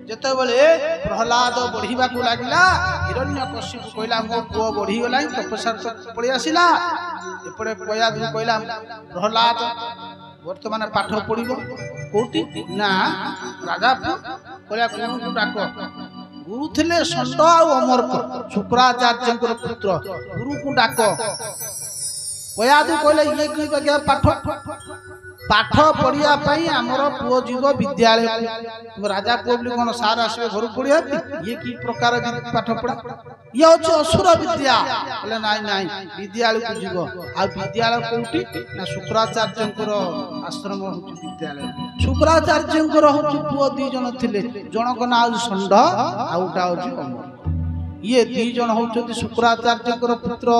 ଯେତେବେଳେ ପ୍ରହ୍ଲାଦ ବଢିବାକୁ ଲାଗିଲା ହିରଣ୍ୟକଶ୍ୟପ କହିଲା ମୋ ପୁଅ ବଢିଗଲା ତପସ୍ୟା ପଳେଇ ଆସିଲା। ଏପଟେ କୟାଦୁ କହିଲା ପ୍ରହ୍ଲାଦ ବର୍ତ୍ତମାନ ପାଠ ପଢିବ କୋଉଠି ନା ରାଜା କହିଲା ଗୁରୁଙ୍କୁ ଡାକ। ଗୁରୁ ଥିଲେ ଷଣ୍ଢ ଆଉ ଅମର୍କ ଶୁକ୍ରାଚାର୍ଯ୍ୟଙ୍କର ପୁତ୍ର ଗୁରୁଙ୍କୁ ଡାକ। କୟାଦୁ କହିଲେ ଇଏ କି ପାଠ ପାଠ ପଢିବା ପାଇଁ ଆମର ପୁଅ ଯିବ ବିଦ୍ୟାଳୟ। ରାଜା ପୁଅ ବୋଲି କଣ ସାର୍ ଆସିବେ ଘରକୁ ପଢିବା ପାଇଁ? ଇଏ କି ପ୍ରକାର ପାଠ ପଢା? ଇଏ ହଉଛି ଅସୁର ବିଦ୍ୟା। କହିଲେ ନାଇଁ ନାଇଁ ବିଦ୍ୟାଳୟକୁ ଯିବ। ଆଉ ବିଦ୍ୟାଳୟ କୋଉଠି ନା ଶୁକ୍ରାଚାର୍ଯ୍ୟଙ୍କର ଆଶ୍ରମ ହଉଛି ବିଦ୍ୟାଳୟ। ଶୁକ୍ରାଚାର୍ଯ୍ୟଙ୍କର ହଉଛି ପୁଅ 2 ଜଣ ଥିଲେ, ଜଣଙ୍କ ନାଁ ହଉଛି ଷଣ୍ଢ ଆଉ ଗୋଟା ହଉଛି ଅମର। ଇଏ 2 ଜଣ ହଉଛନ୍ତି ଶୁକ୍ରାଚାର୍ଯ୍ୟଙ୍କର ପୁତ୍ର।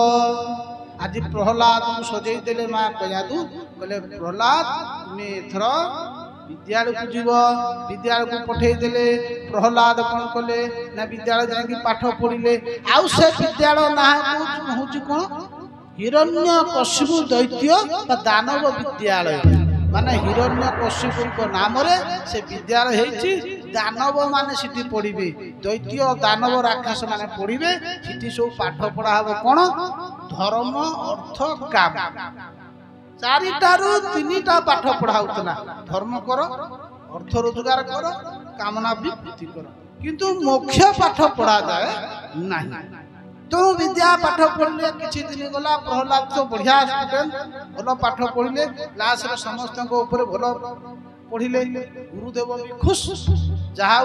ଆଜି ପ୍ରହ୍ଲାଦକୁ ସଜେଇ ଦେଲେ ମା କୟାଦୁ କହିଲେ ପ୍ରହ୍ଲାଦ ତୁମେ ଏଥର ବିଦ୍ୟାଳୟକୁ ଯିବ। ବିଦ୍ୟାଳୟକୁ ପଠେଇ ଦେଲେ। ପ୍ରହ୍ଲାଦ କଣ କଲେ ନା ବିଦ୍ୟାଳୟ ଯାଇକି ପାଠ ପଢିଲେ। ଆଉ ସେ ବିଦ୍ୟାଳୟ ନାଁ ହଉଛି କଣ ହିରଣ୍ୟକଶ୍ୟପ ଦୈତ୍ୟ ବା ଦାନବ ବିଦ୍ୟାଳୟ। ମାନେ ହିରଣ୍ୟକଶ୍ୟପଙ୍କ ନାମରେ ସେ ବିଦ୍ୟାଳୟ ହେଇଛି। ଦାନବ ମାନେ ସେଠି ପଢିବେ, ଦୈତ୍ୟ ଦାନବ ରାକ୍ଷସ ମାନେ ପଢିବେ। ସେଠି ସବୁ ପାଠ ପଢା ହବ କଣ ଧର୍ମ ଅର୍ଥ କାମ। 4ଟାରୁ 3ଟା ପାଠ ପଢା ହଉଥିଲା। ଧର୍ମ କର, ଅର୍ଥ ରୋଜଗାର କର, କାମନା ବୃତ୍ତି କର, କିନ୍ତୁ ମୋକ୍ଷ ପାଠ ପଢା ଯାଏ ନାହିଁ। ତେଣୁ ବିଦ୍ୟା ପାଠ ପଢିଲେ କିଛି ଦିନ ଗଲା। ପ୍ରହ୍ଲାଦ ତ ବଢିଆ ଷ୍ଟୁଡେଣ୍ଟ, ଭଲ ପାଠ ପଢିଲେ। କ୍ଲାସରେ ସମସ୍ତଙ୍କ ଉପରେ ଭଲ ପଢିଲେ। ଗୁରୁଦେବ ବି ଖୁସ, ଯାହା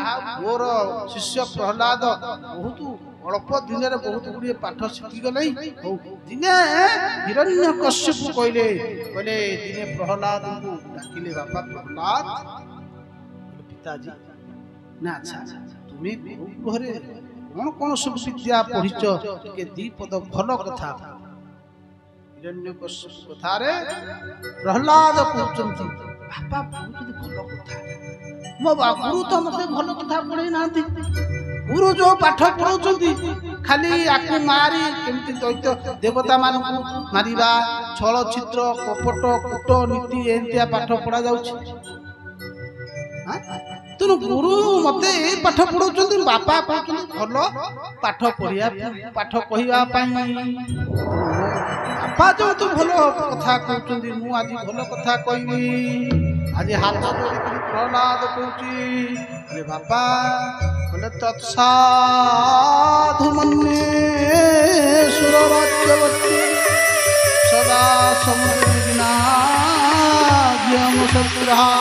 ମୋର ଶିଷ୍ୟ ପ୍ରହ୍ଲାଦ ବହୁତ ଅଳ୍ପ ଦିନରେ ବହୁତ ଗୁଡିଏ ପାଠ ଶିଖିଗଲେ। ହଉ ଦିନେ ହିରଣ୍ୟକଶ୍ୟପ କହିଲେ ଦିନେ ପ୍ରହ୍ଲାଦଙ୍କୁ ଡାକିଲେ ବାପା ପ୍ରହ୍ଲାଦ ପିତାଜୀ ନା ଆଚ୍ଛା ତୁମେ ଘରେ କଣ କଣ ସବୁ ବିଦ୍ୟା ପଢିଛ ଟିକେ 2 ପଦ ଭଲ କଥା। ହିରଣ୍ୟକଶ୍ୟପ କଥାରେ ପ୍ରହ୍ଲାଦ କହୁଛନ୍ତି ବାପା କହୁଛନ୍ତି ଭଲ କଥା। ମୋ ଗୁରୁ ତ ମତେ ଭଲ କଥା ପଢେଇ ନାହାନ୍ତି। ଗୁରୁ ଯୋଉ ପାଠ ପଢଉଛନ୍ତି ଖାଲି ଆକୁ ମାରି କେମିତି ଦୈତ୍ୟ ଦେବତା ମାନଙ୍କୁ ମାରିବା, ଛଳ ଛିଦ୍ର କପଟ କୂଟନୀତି ଏମିତିଆ ପାଠ ପଢା ଯାଉଛି। ତେଣୁ ଗୁରୁ ମତେ ଏଇ ପାଠ ପଢଉଛନ୍ତି, ବାପା କହୁଛନ୍ତି ଭଲ ପାଠ ପଢିବା ପାଠ କହିବା ପାଇଁ। ବାପା ଯେହେତୁ ଭଲ କଥା କହୁଛନ୍ତି ମୁଁ ଆଜି ଭଲ କଥା କହିବି। ଆଜି ହାତ ଯୋଡ଼ିକି ପ୍ରହ୍ଲାଦ କହୁଛି ବାପା କହିଲେ ତତ୍ସାଧୁ ମନ୍ୟେ ସୁରରାଜ୍ୟବତୀ ସଦା ସମୃଦ୍ଧିନାଜ୍ୟମ ଶତ୍ରୁହା।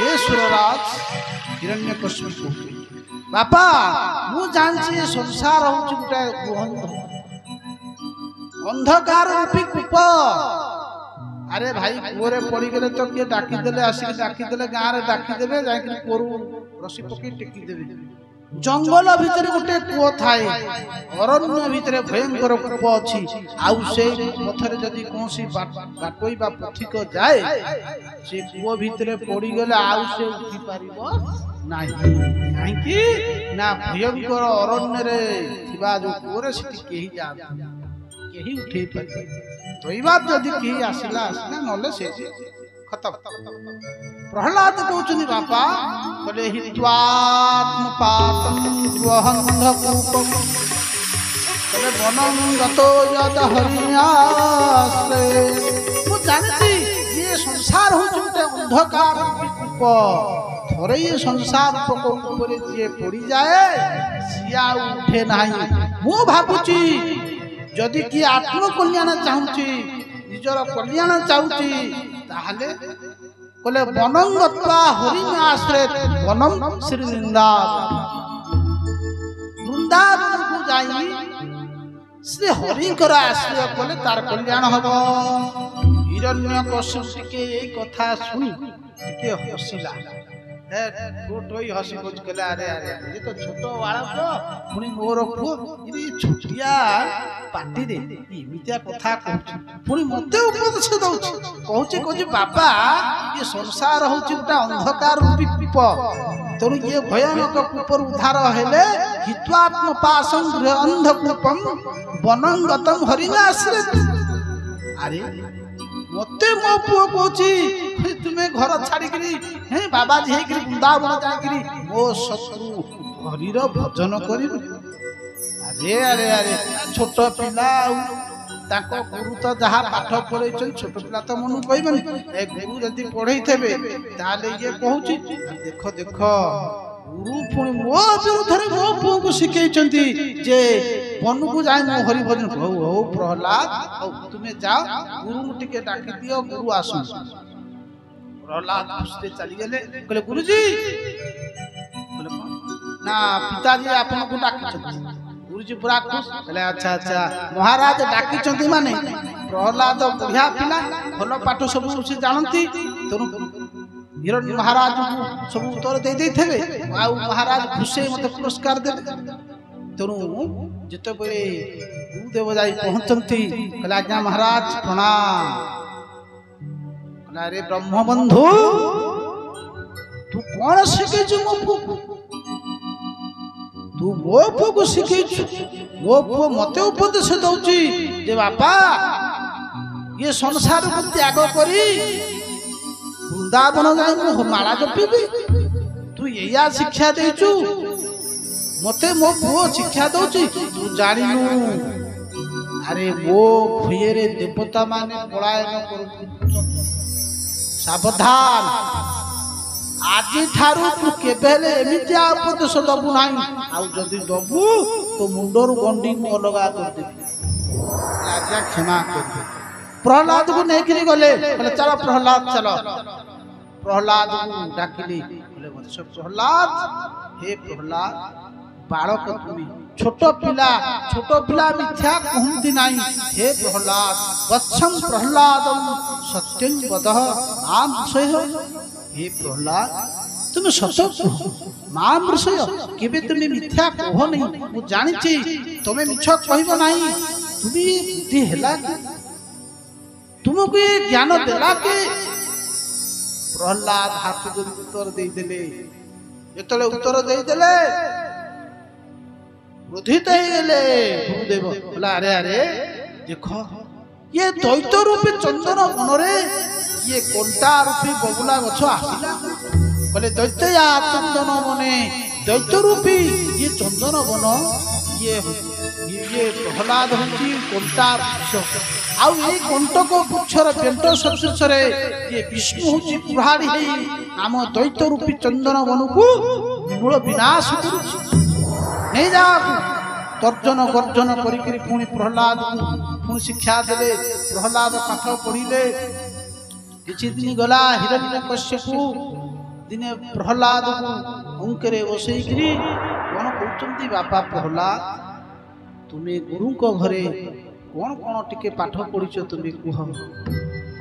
हे सुरराज हिरण्यकश्यप बापा मु जानछि संसार होछि गुटा अंधकार रूपी कूप। अरे भाई कुओरे पड़ी गले तो किए डाकी देले आसिक डाकी देले गाँ रे डाकी देबे जाई कोरु रसी पकी टेकी देबे। जंगल भितर गोटे कूप थाए, अरण्य भितर भयंकर कूप अछि। आउ से पथरे जदी कोनसी बाटोई बा पथिक जाए से कूप भितर पड़ी गले आउ से उठी पारिबो नाही। काहे कि ना भयंकर अरण्य रे थिबा जो कूरे सिटी केही जा केही उठे पारि। तोइबा जदी केही आसिला आसिला नले से खत्म। प्रहलाद कहउछनी बापा बोले हित्वात्म पातम द्वहंधकूपम बोले वनम गतो यद हरियासे। मु जानछि ये संसार होछि गोटे अंधकार कूप। थरे ये संसार प्रकोप ऊपर जे पड़ी जाए सिया उठे नाही। मु भाबुछि जदि कि आत्म कल्याण चाहूछि निजर कल्याण चाहूछि ताहले बोले वनम गत्वा हरिण आश्रयेत वनम श्री वृंदावन को जाई श्री हरिंकर आश्रय बोले तार कल्याण हबो। हिरण्यकश्यप टिके ए कथा सुनी टिके हसिला। गोटोई हसी कुछ कहला अरे अरे ये तो छोटो बालक पुणी मोर पुओ ये छोटिया पार्टी रे इमितिया कथा कहउछ पुणी मते उपदेश दउछ कहउछ कहउछ बाबा ये संसार होउछ गोटा अंधकार रूपी कूप। तेणु ये भयानक कूपर उद्धार हेले हित्वात्म पासं अंधकूपम वनं गतम हरिणाश्रयेत। अरे मते मो पुओ कोची तुम्हें घर छाड़िकी हे बाबाजी हेकरी वृंदावन जाकरी मो शत्रु हरिर भजन करी। अरे अरे अरे छोट पिला ताको गुरु तो जहाँ पाठ पढ़े छोट पिला तो मन कहबनी ए गुरु जदि पढ़े थे ताले ये कहूची देख देख गुरु पुणी मो विरुद्ध मो पुओ को शिखई जे वन को जाए मो हरि भजन हो हो प्रहलाद तुम्हें जाओ गुरु टिके डाकी दियो गुरु आसु। प्रहलाद खुशे चली गले कहले गुरुजी ना पिताजी आपन को डाकी गुरुजी पूरा खुश कहले अच्छा अच्छा महाराज डाकी माने प्रहलाद बुढ़िया पिला भल पाठ सब से जानती तेणु हिरण्य महाराज को सब उत्तर दे देथे आउ महाराज खुशे मते पुरस्कार देबे। तेणु जिते बड़े गुरुदेव जाई पहुंचती कहले आज्ञा महाराज प्रणाम। कहले अरे ब्रह्म बंधु तू कौन शिखेछु मो पुओ तू मो पुओ को शिखेछु मो पुओ मते उपदेश दउची जे बापा ये संसार को त्याग करी वृंदावन जाए मो माला जपीबी तू या शिक्षा देचु मते मो पुओ शिक्षा दउची तू जानिनु। अरे मो भुयरे देवता माने पलायन करू सावधान आज ठारू तू केबेले एमितिया उपदेश दबु नाही आउ जदि दबु तो मुंडर गंडी को अलगा कर देबी राजा क्षमा कर दे। प्रहलाद को नहीं गले बोले चलो प्रहलाद चलो प्रहलाद को डाकिली बोले वत्स प्रहलाद हे प्रहलाद बालक तुम्हें छोट पिला मिथ्या कहती नहीं हे प्रहलाद वत्सम प्रहलाद सत्यं वदः माम ऋषय हे प्रहलाद तुम सत्य मां ऋषय केबे तुम्हें मिथ्या कह नहीं मु जानिछि तुम्हें मिछ कहबो नहीं तुम्हें बुद्धि हैला तुमको ये ज्ञान देला के। प्रहलाद हाथ जोड़ी उत्तर दे देले जेतले उत्तर दे देले क्रोधित हो गले गुरुदेव बोला अरे अरे देखो ये द्वैत रूपी चंदन वनरे ये कंटा रूपी बबुला गछ आसिला बोले दैत्य या चंदन वने दैत्य रूपी ये चंदन वन ये प्रहलाद होची कंटा वृक्ष आउ ये कंटक वृक्षर पेंट सदृश ये विष्णु होची कुहाड़ी आम दैत्य रूपी चंदन वन को मूल विनाश करुछि नहीं जा तर्जन गर्जन करी पुणी प्रहलाद पुणी शिक्षा देले प्रहलाद पाठ पढ़िले किछि दिन गला हिरण्यकश्यपु दिने प्रहलाद को अंकरे बसैकरी कौन कहते बापा प्रहलाद तुम्हें गुरु को घरे कौन कौन टिके पाठ पढ़िछ तुम्हें कह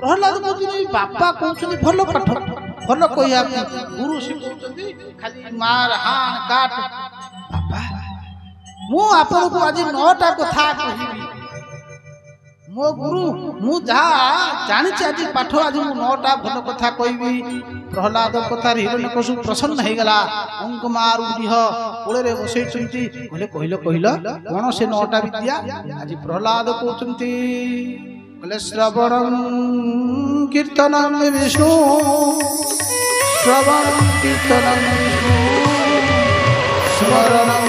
प्रहलाद कहते बापा कहते भल पाठ भल कह गुरु शिखुंती खाली मार हाण काट बापा मु आपन को आज 9टा कथा कहिबी मो गुरु मु जा जानि छ आज पाठ आज मु 9टा भल कथा कहबी प्रहलाद कथा हिरण्यकशिपु प्रसन्न हे गला अंक मार उडीह कोळे रे बसै चंती बोले कहिलो कोन से 9टा विद्या आज प्रहलाद कहचंती बोले श्रवणं कीर्तनं विष्णु श्रवणं कीर्तनं विष्णु स्मरणं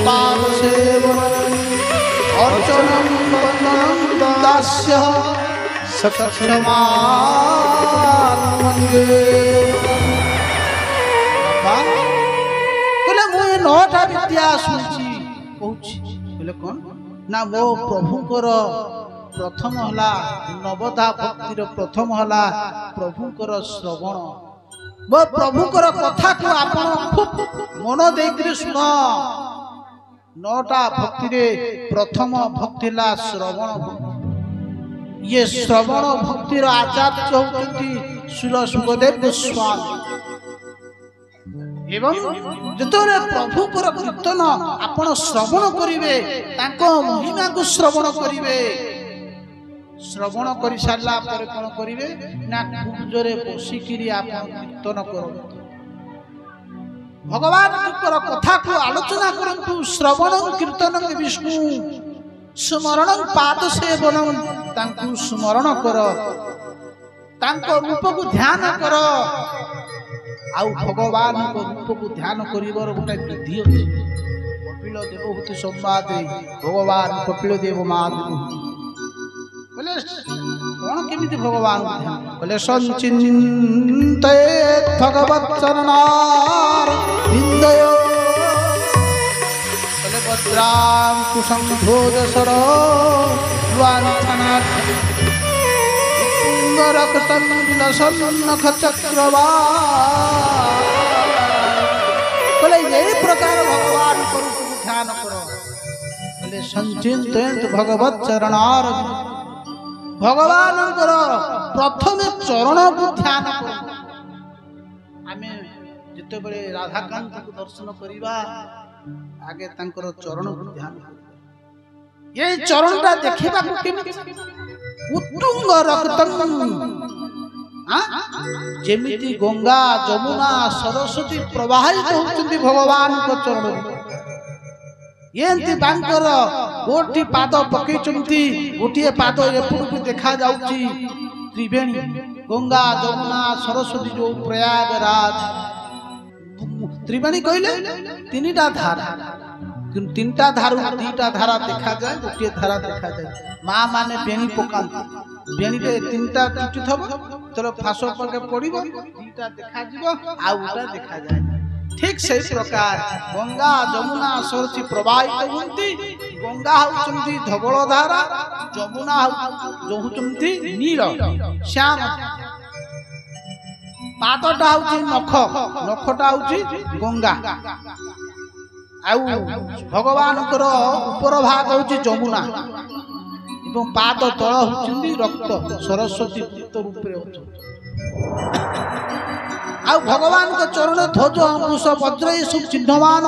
पाद सेवनं अर्चनं वन्दनं दास्य सक्षमात्मन्ये बोले मु 9टा विद्या सुनछि कहूछि बोले कोन ना मो प्रभुकर प्रथम हला नवधा भक्तिर प्रथम हला प्रभुकर श्रवण मो प्रभुकर कथा को आपण खूब मन देकरी सुन 9टा भक्ति रे प्रथम भक्ति ला श्रवण ये श्रवण भक्तिर आचार्य होती श्रील सुखदेव गोस्वामी एवं जेतरे प्रभुकर कीर्तन आपण श्रवण करिवे ताको महिमा को श्रवण करिवे श्रवण करि सारला पर कोन करिवे ना खूब जोरे बसिकिरी आपण कीर्तन करबो भगवान कथा को आलोचना करंतु श्रवण कीर्तन विष्णु स्मरण पाद सेवन तांकु स्मरण कर तांको रूप को ध्यान कर आउ भगवान को रूप को ध्यान करिवर गोटे विधि अछि कपिल देवहूति संवाद भगवान कपिल देव महादेव बोले कौन केमिति भगवान को ध्यान बोले संचिन्ते भगवत चरणार विंदय बोले वज्रां कुशं भोजसर वांछनात् रक्तं विलसन नख चक्रवा बोले यही प्रकार भगवान को ध्यान करो बोले संचिंत भगवत चरणार भगवान प्रथम चरण को ध्यान करो आमे जिते बड़े राधाकांत को दर्शन करिबा आगे तांकर चरण को ध्यान करो ये चरण ता देखिबा को केमिति उत्तुंग रक्तम जेमिति गंगा जमुना सरस्वती प्रवाहित होचंती भगवान को चरण एंती बांकर गोटी पाद पकेचंती गोटिए पाद एपुर को देखा जाउची त्रिवेणी गंगा जमुना सरस्वती जो प्रयागराज त्रिवेणी कहले तीनटा धारा तीनटा धारू दीटा धारा देखा जाए गोटे धारा देखा जाए माँ माने बेणी पकांती बेणी रे तीनटा चुटी थब चलो फासो पके पड़िबो दीटा देखा जिवो आ उटा देखा जाए ठीक से प्रकार गंगा जमुना सरस्वती प्रवाहित होती गंगा होचंती धवल धारा जमुना होचंती नील श्याम पादटा होची नख नखटा होची गंगा आउ भगवान ऊपर भाग होची जमुना एवं पाद तल होचंती रक्त सरस्वती पुत्र रूप रे आउ भगवान को चरण ध्वज अंकुश वज्र ये सब चिन्हमान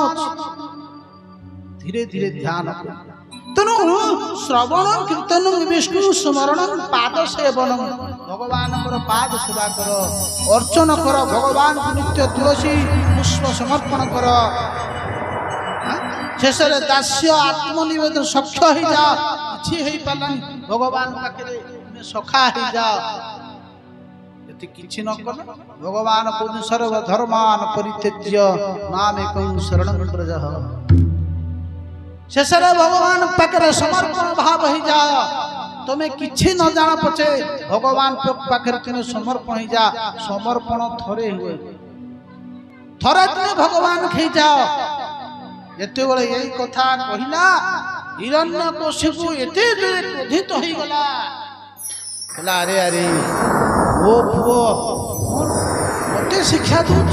धीरे धीरे ध्यान तेणु श्रवण कीर्तन विष्णु स्मरण पाद सेवन भगवान पाद सेवा कर अर्चन कर भगवान को नित्य तुलसी पुष्प समर्पण कर शेष दास्य आत्मनिवेदन सख्य हो जा कि भगवान पाखे सखा हो जा किछि न कर भगवान को सर्व धर्मान परित्यज्य मामेकं शरणं व्रजः शेषरे भगवान पाखरे समर्पण भाव हो जा तुम्हें किछि न जान पछे भगवान पाखरे तुम समर्पण हो जा समर्पण थरे हुए थरे तुम भगवान खई जाओ एते बेले यही कथा कहिला हिरण्यकशिपु एते क्रोधित हो गला बोला अरे अरे ओ पुओ मते शिक्षा दूच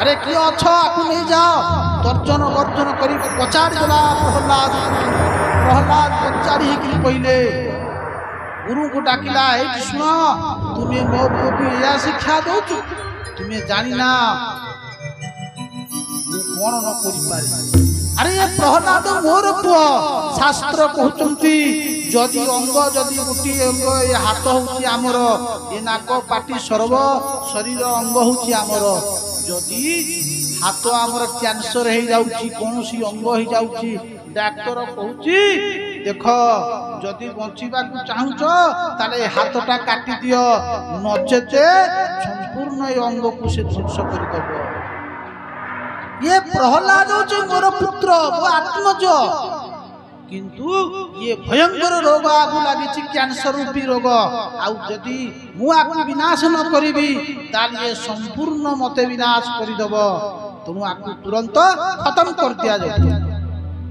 अरे कि अच्छ आकु नहीं जाओ तर्जन गर्जन करी पचार गला प्रहलाद पचारी कि कहले गुरु को डाकिला ए सुन तुम्हें मो पुओ को या शिक्षा दूच तुम्हें जानी ना कौन न करि पारी अरे ये प्रहलाद मोर पुओ शास्त्र कहउचंती जदि अंग जदि गोटी अंग ये हाथ होची आमर ये नाक पाटी सर्व शरीर अंग होची आमर जदि हाथ आमर कैंसर हो जाउची कोनोसी अंग हो जाउची डॉक्टर कहउची देख जदि बंचिबा को चाहुच ताले हाथटा काटी दियो नचेते संपूर्ण ये अंग को से ध्वंस कर दबो ये प्रहलाद होची मोर पुत्र वो आत्मज किंतु ये भयंकर रोग आगु लगी कैंसर रूपी रोग आउ जदि मु आकु विनाश न करिबी ताल ये संपूर्ण मते विनाश करि दब तुम आकु तुरंत खत्म कर दिया जाय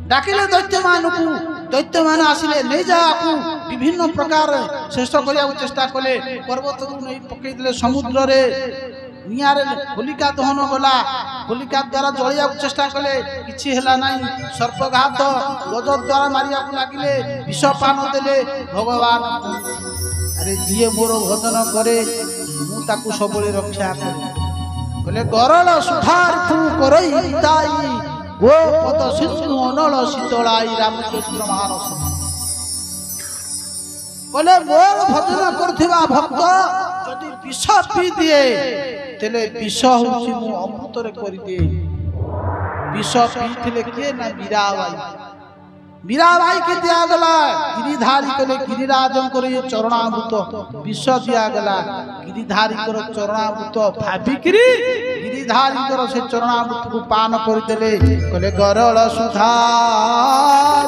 डाकिले दैत्य मान आसिले नै जा आकु विभिन्न प्रकार श्रेष्ठ करिया चेष्टा कले पर्वत को नै पकई दिले समुद्र रे नियारे होलिका दहन गला होलिका द्वारा जलिया चेष्टा कले किछि हेला नाही सर्पघात गज द्वारा मारिया को लागिले विष पान देले भगवान अरे जिए मोर भजन करे मु ताकू सबले रक्षा करे बोले गरल सुधार तू करई ताई वो पद सिंधु अनल शीतलाई रामचंद्र महाराज बोले मोर भजन करथिबा भक्त जदि विष पी दिए तेले विष होची मु अमृत रे करि दे विष पीथिले के ना मीराबाई मीराबाई के दिगला गिरिधारी कले गिरिराजंकर ये चरणामृत विष दिगला गिरिधारी चरणामृत भाविकी गिरिधारी से चरणामृत को पान करदे कले गरल सुधार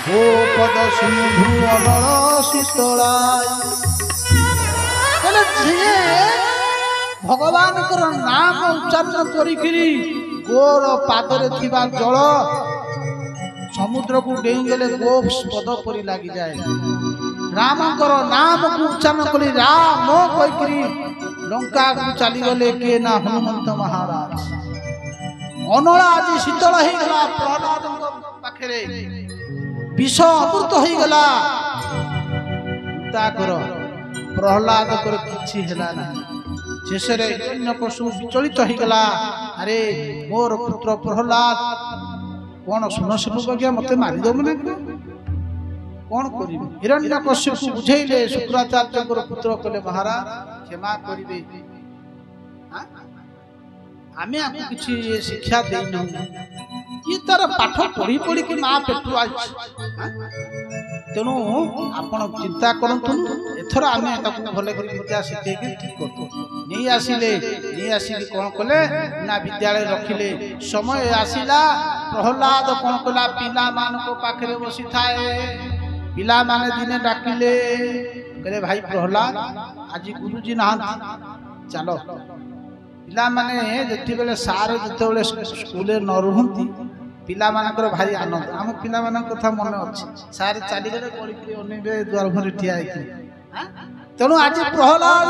ओ पद सिंधु अनल शीतलाय भगवान नाम उच्चारण करी गोर पादरे थिबा जल समुद्र को डेईगले गो पद परी लगी जाए राम नाम को उच्चारण करी राम कही लंका को चलीगले किए ना हनुमंत महाराज अनला आज शीतल हो गला प्रहलाद पाखे विष अमृत हो गला प्रहलाद किछि हेला ना शेषे हिरण्यकशु विचलित हो गला अरे मोर पुत्र प्रहलाद कौन सुन सुन मत मारिदेव ना कौन कर हिरण्यकश्यप को बुझेले शुक्राचार्य पुत्र कले महाराज क्षमा करेंगे आमे आपको किसी शिक्षा देना ये तार पाठ पढ़ी पढ़ी कि माँ पेटू आज तेणु आपण चिंता करतु एथर आमे भल विद्या शिखे ठीक करतु नहीं आसिले नहीं आसिक कौन कले ना विद्यालय रखिले समय आसिला प्रहलाद कौन कला पिला मान पाखे बसी थाए पिला माने दिने डाकिले कहले भाई प्रहलाद आज गुरुजी ना चलो पिला माने जति बेले सारे जते बेले स्कूल न रहंती पिला मानकर भारी आनंद आम पिला मान कथा मन अच्छे सारे चली गले पड़ी अनेबे द्वार घर ठिया होती तेणु आज प्रहलाद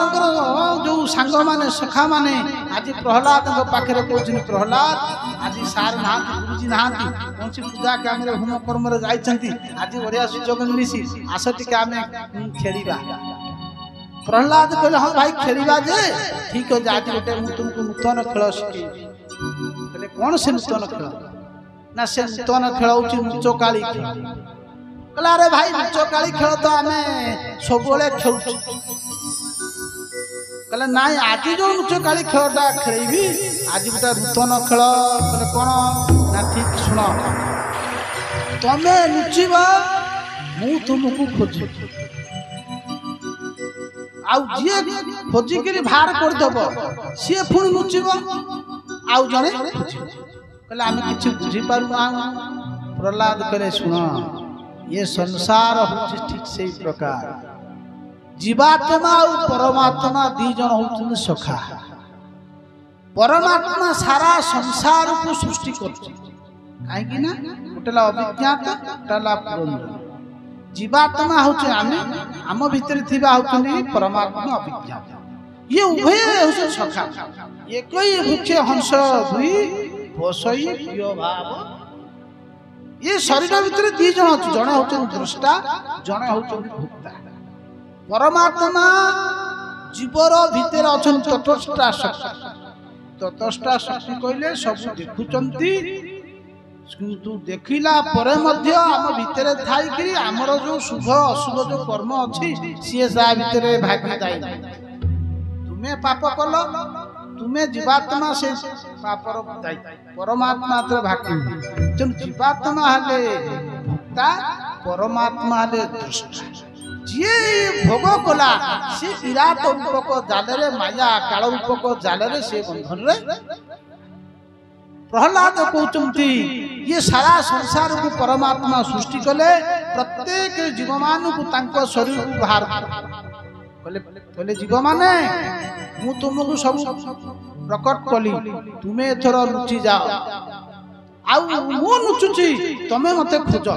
जो सांग माने सखा माने आज प्रहलाद पाखे कहते प्रहलाद आज सार ना गुरुजी ना कौन पूजा काम होम कर्म जाती आज बढ़िया सुजोग मिली आस टी आम खेलिबा प्रहलाद कहले हाँ भाई खेलिबा जे ठीक है आज गोटे तुमको नूतन खेल शिखे कहले कौन से नूतन खेल ना से नूतन खेल हूँ लुचकाली कहला अरे भाई लुचकाली खेल तो आम सब खेल कहले ना आज जो लुचकाली खेलटा खेली आज गोटे नूतन खेल कहले कौन ना ठीक शुण तमें लुचब मु तुमको खोज आउ जी खोजिक बाहर करदेव सी पुणी लुचब आउ जड़े कहले आम कि बुझीपार प्रहलाद कहले शुण ये संसार हूँ ठीक से प्रकार जीवात्मा और परमात्मा दी जन होती सखा परमात्मा सारा संसार को सृष्टि कर कहीं गोटेला अभिज्ञात गोटेला पुरंदर जीवात्मा हूँ आम भितर होती परमात्मा अभिज्ञात ये उभय हूँ सखा एक ही मुख्य हंस दुई बसई प्रिय भाव ये शरीर भितर दी जन अच्छे जड़े हूँ द्रष्टा जड़े हूँ भोक्ता परमात्मा जीवर भितर अच्छा तटस्था शक्ति तटस्था शक्ति कहले सब देखुंती किंतु देखिला परे मध्य आम भितर थाई आमर जो शुभ अशुभ जो कर्म अच्छी सी भितर भागीदायी तुम्हें पाप कल तुम्हें जीवात्मा से पापर दायी परमात्मा तो भागी तेणु जीवात्मा हेले भोक्ता परमात्मा हेले दृष्टा जी भोग कला सी विराट रूपक जाल माया काल रूपक जाल से बंधन प्रहलाद कहते ये सारा संसार को परमात्मा सृष्टि कले प्रत्येक जीव मान को शरीर को बाहर कले जीव माने मु तुमको सब प्रकट कली तुम्हें एथर लुचि जाओ आउ मु लुचुची तमे मते खोज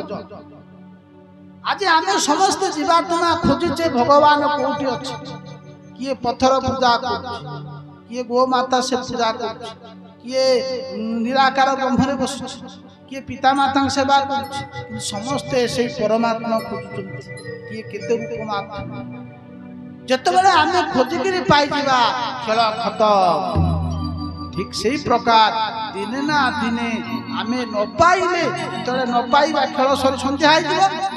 आज आम समस्त जीवात्मा खोजुचे भगवान कोठी अच्छे किए पत्थर पूजा कर किए गोमाता से पूजा कर किए निराकार ब्रह्म बस किए पिता माता सेवा कर समस्ते से परमात्मा खोजुं किए केते रूप मात्र जते बेले आम खोजिक पाई खेल खत्म ठीक से प्रकार दिने ना दिने आम न पाइले जो न पाइबा खेल सर सन्ध्या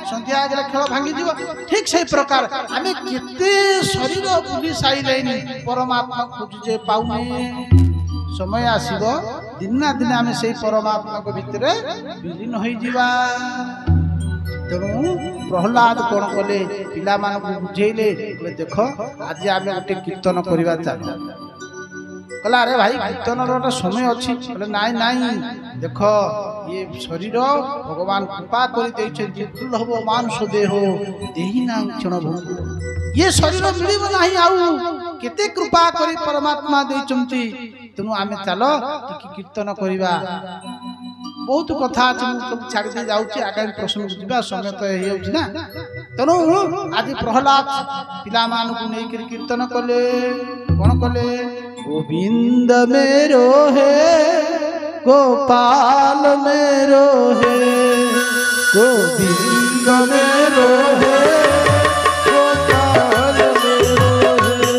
सन्ध्या खेल भांगी ठीक से प्रकार आम केते शरीर बुली सारे परमात्मा खोजुचे पाऊने समय आसीबो दिन ना दिन आमे सेई परमात्मा को भितरे विलीन होई जीवा। तेणु प्रहलाद कौन कले पिला मान को बुझेले देख आज आम गोटे कीर्तन करवा चलो कहला अरे भाई कीर्तन रोटा समय अच्छी बोले नाई नाई देख ये शरीर भगवान कृपा कर दुर्लभ मानुष देह देहिना क्षण भोग ये शरीर मिलिब नहीं आउ केते कृपा करी परमात्मा देइचंती। तेणु आम चलो कीर्तन करवा बहुत कथा अच्छे छाड़ी दे जाऊँगी आगामी प्रश्न को जीवा समय तो ये ना। तेणु आज प्रहलाद पिला मान को लेकर कीर्तन कले कौन कले गोविंद मेरो है गोपाल मेरो है गोविंद मेरो है गोपाल मेरो है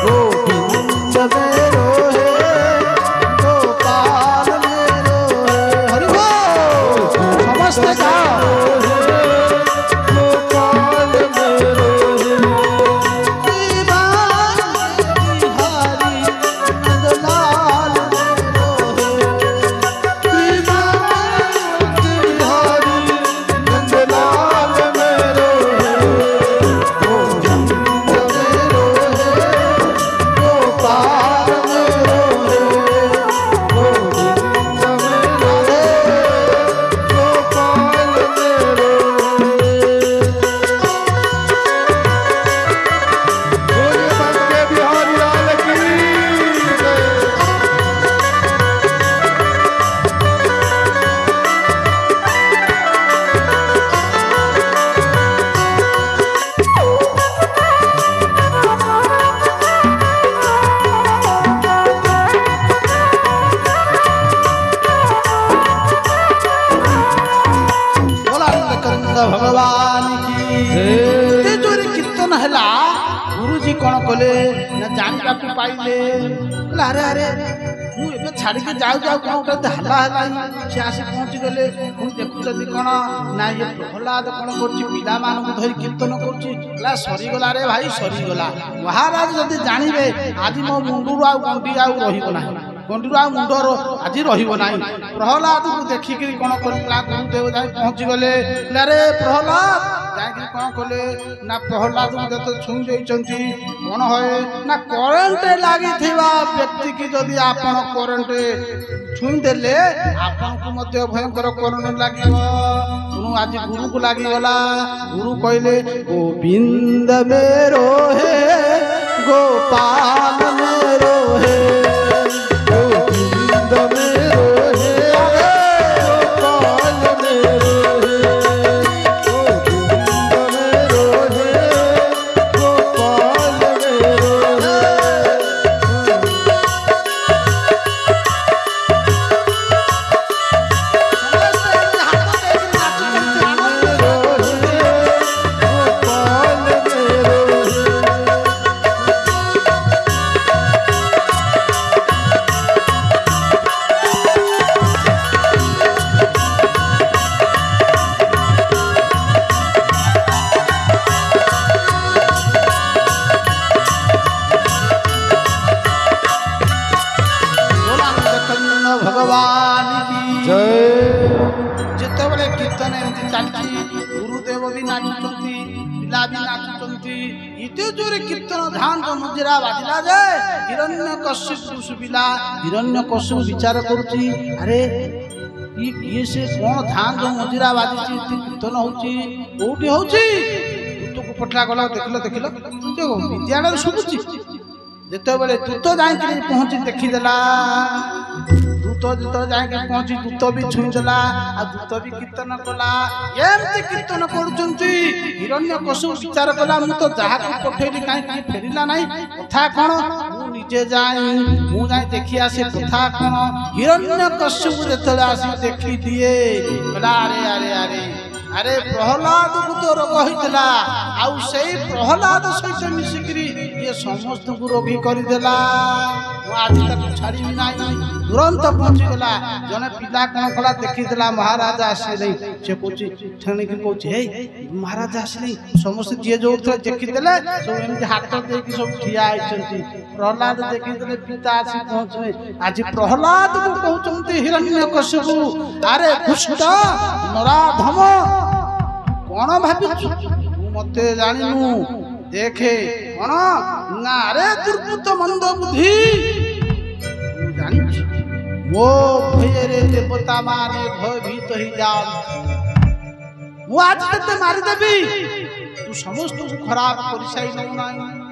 गोविंद मेरो है गोपाल मेरो है। हरि बोल समस्त गाओ भगवान की जो कीर्तन है गुरुजी कौन कले ना जानवा पाइले अरे अरे मुझे छाड़ के जाऊ जाऊ कौन गोटे हल्ला है सी आसी पहुँची गले देखुं कौन ना ये प्रहलाद कौन करा मान धरी कीर्तन कर सरीगला रे भाई सरीगला महाराज जदि जानवे आज मो मुंडू आ गंडी आ रही गंडी मुंडर आज रहा प्रहलाद को देखिक कौन करा गुरुदेव जाए पहुँची गले अरे प्रहलाद जाकि कौन कले ना प्रहलाद को छुई देती कौन है ना करेन्ट लगी व्यक्ति की जदि आपण करेन्ट छुई देले आपन को भयंकर करेन्ट लगे। तेणु आज गुरु को लगिगला गुरु कहले गोविंद मेरो है गोपाल मेरो है भगवान की जय। जिते बड़े कीर्तन एमती चलती गुरुदेव भी नाचुंती पिला भी नाचुंती इते जोरे कीर्तन ध्यान जो मुजरा बाजिला जाए हिरण्यकश्यप सुबिला हिरण्यकश्यप विचार करुची अरे ये से कौन ध्यान जो मुजरा बाजी कीर्तन होची कोठी होची तू को पटला गला देखलो देखलो देखो विद्यालय सुबुची जिते बड़े तू तो जाई पहुंची देखी देला दूत जो जाके पहुंची दूत भी छुई देला आ दूत भी कीर्तन कला एमती कीर्तन करुचंती हिरण्यकश्यप विचार कला मु तो जहा को पठेली काई फेरिला नहीं कथा कोन मु निजे जाई मु जाई देखि आसे कथा कोन हिरण्यकश्यप जेतले आसी देखि दिए कला अरे अरे अरे अरे प्रहलाद को तो रोग होइतला आउ सेई प्रहलाद सहित मिसिकरी ये समस्त को रोगी कर देला आज तक छाड़ी नहीं तुरंत पहुंची गला जने पिला कौन कला देखी देला महाराज आसे नहीं से कोची ठणी के कोची हे महाराज आसे नहीं समस्त जे जो देखी देले सब एमती हाथ दे के सब ठिया आइचंती प्रहलाद देखिले पिता आसी पहुँचे आज प्रहलाद को कहते हिरण्यकशिपु अरे दुष्ट नराधम कौन भावी तू मत जानिनु देखे कौन ना अरे दुर्बुद्ध मंद बुद्धि जानी मो भयरे देवता माने भयभीत ही जान मु आज तते मारी देबी तू समस्त को खराब परिसाई न नाही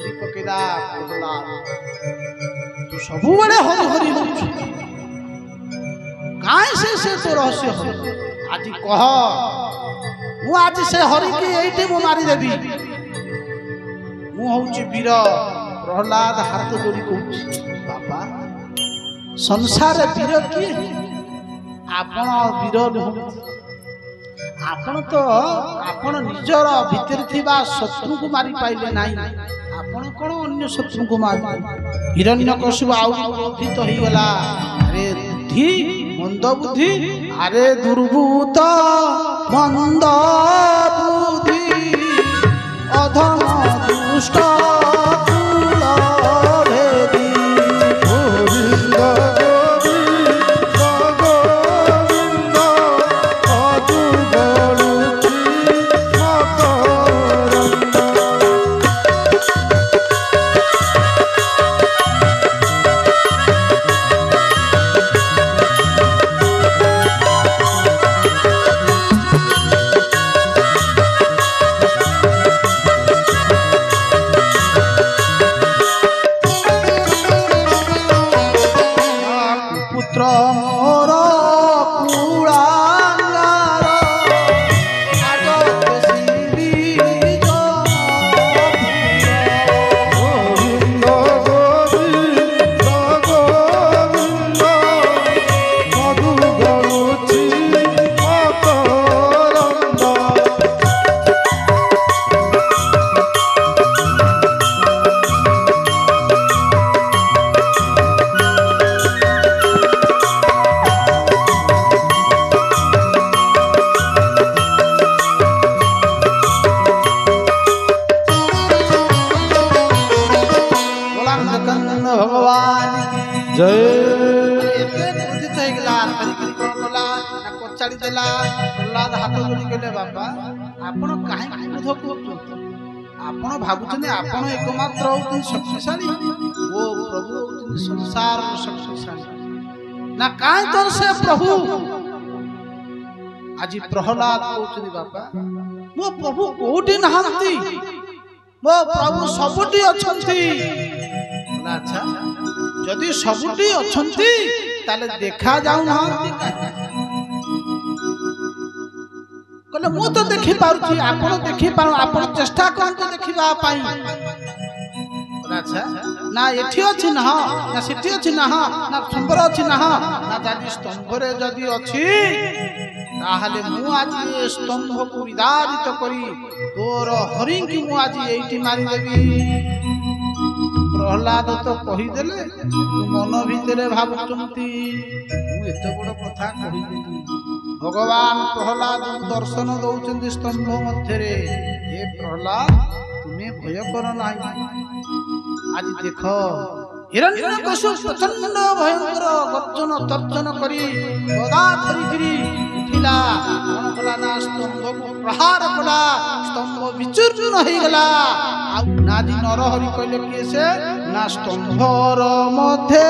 दीपकेदा प्रहलाद तू सब बड़े हरि हरि होछु काहे से तो रहस्य हो आज कह मु आज से हरि के एठी मु मारी देबी मु होउची वीर प्रहलाद हाथ जोड़ी कहू बाबा संसार वीर किए आपण वीर नुह आपण तो आपण निजर भीतर थिबा शत्रु को मारी पाइले नाही आपण कोन अन्य शत्रु को मार हिरण्यकशिपु आउ क्रोधित होई गला अरे बुद्धि मंद बुद्धि अरे दुर्बुत मंद बुद्धि अधम दुष्ट प्रहलाद हाथ जोड़ी कहले बाबा आपण काहे क्रोध करछो आपण भाबुछने आपण एकमात्र होतन शक्तिशाली ओ प्रभु होतन संसार शक्तिशाली ना काहे तोर से प्रभु आज प्रहलाद कहछनी बाबा मो प्रभु कोठी नहंती मो प्रभु सबुटी अछंती अच्छा जदि सबुटी अछंती ताले देखा जाऊ नहंती कहले मु तो देखि पारुछि आपण देखि पारु आपण चेष्टा करन देखिबा पाई अच्छा ना एठी अछि ना ना सेठी अछि ना ना स्तंभ अछि ना ना जानि स्तंभ रे जदि अछि ताहाले मु आज ए स्तंभ को विदारित करी तोर हरि की मु आज एठी मारी देबी प्रहलाद तो कहि देले तू मन भितरे भाबुचंती मु एते बड़ कथा कहि देली भगवान प्रहलाद दर्शन दौरान स्तंभ मध्य हे प्रहलाद तुम्हें भय कर आज देख हिरण्यकशिपु प्रचंड भयंकर गर्जन तर्जन करी गदा धरिकी उठिला कौन कला ना स्तंभ को प्रहार कला स्तंभ विचूर्ण हो गला नादी नरहरि कहले किए से ना स्तंभर मध्य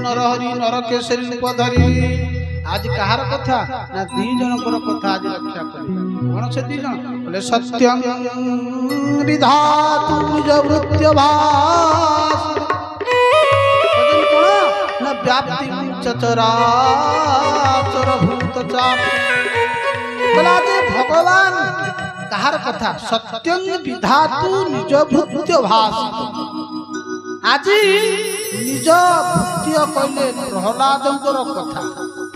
नरहरि नरकेशरी रूप धरी आज कहार कथा ना दी जनकर कथा आज रक्षा करी कौन से दी जन बोले सत्यं विधातु निज वृत्य भास ना व्याप्ति चराचर भूत चाप बोला जे भगवान कहार कथा सत्यं विधातु निज भूत्य भास आज निज भूत्य कहले प्रहलादंकर कथा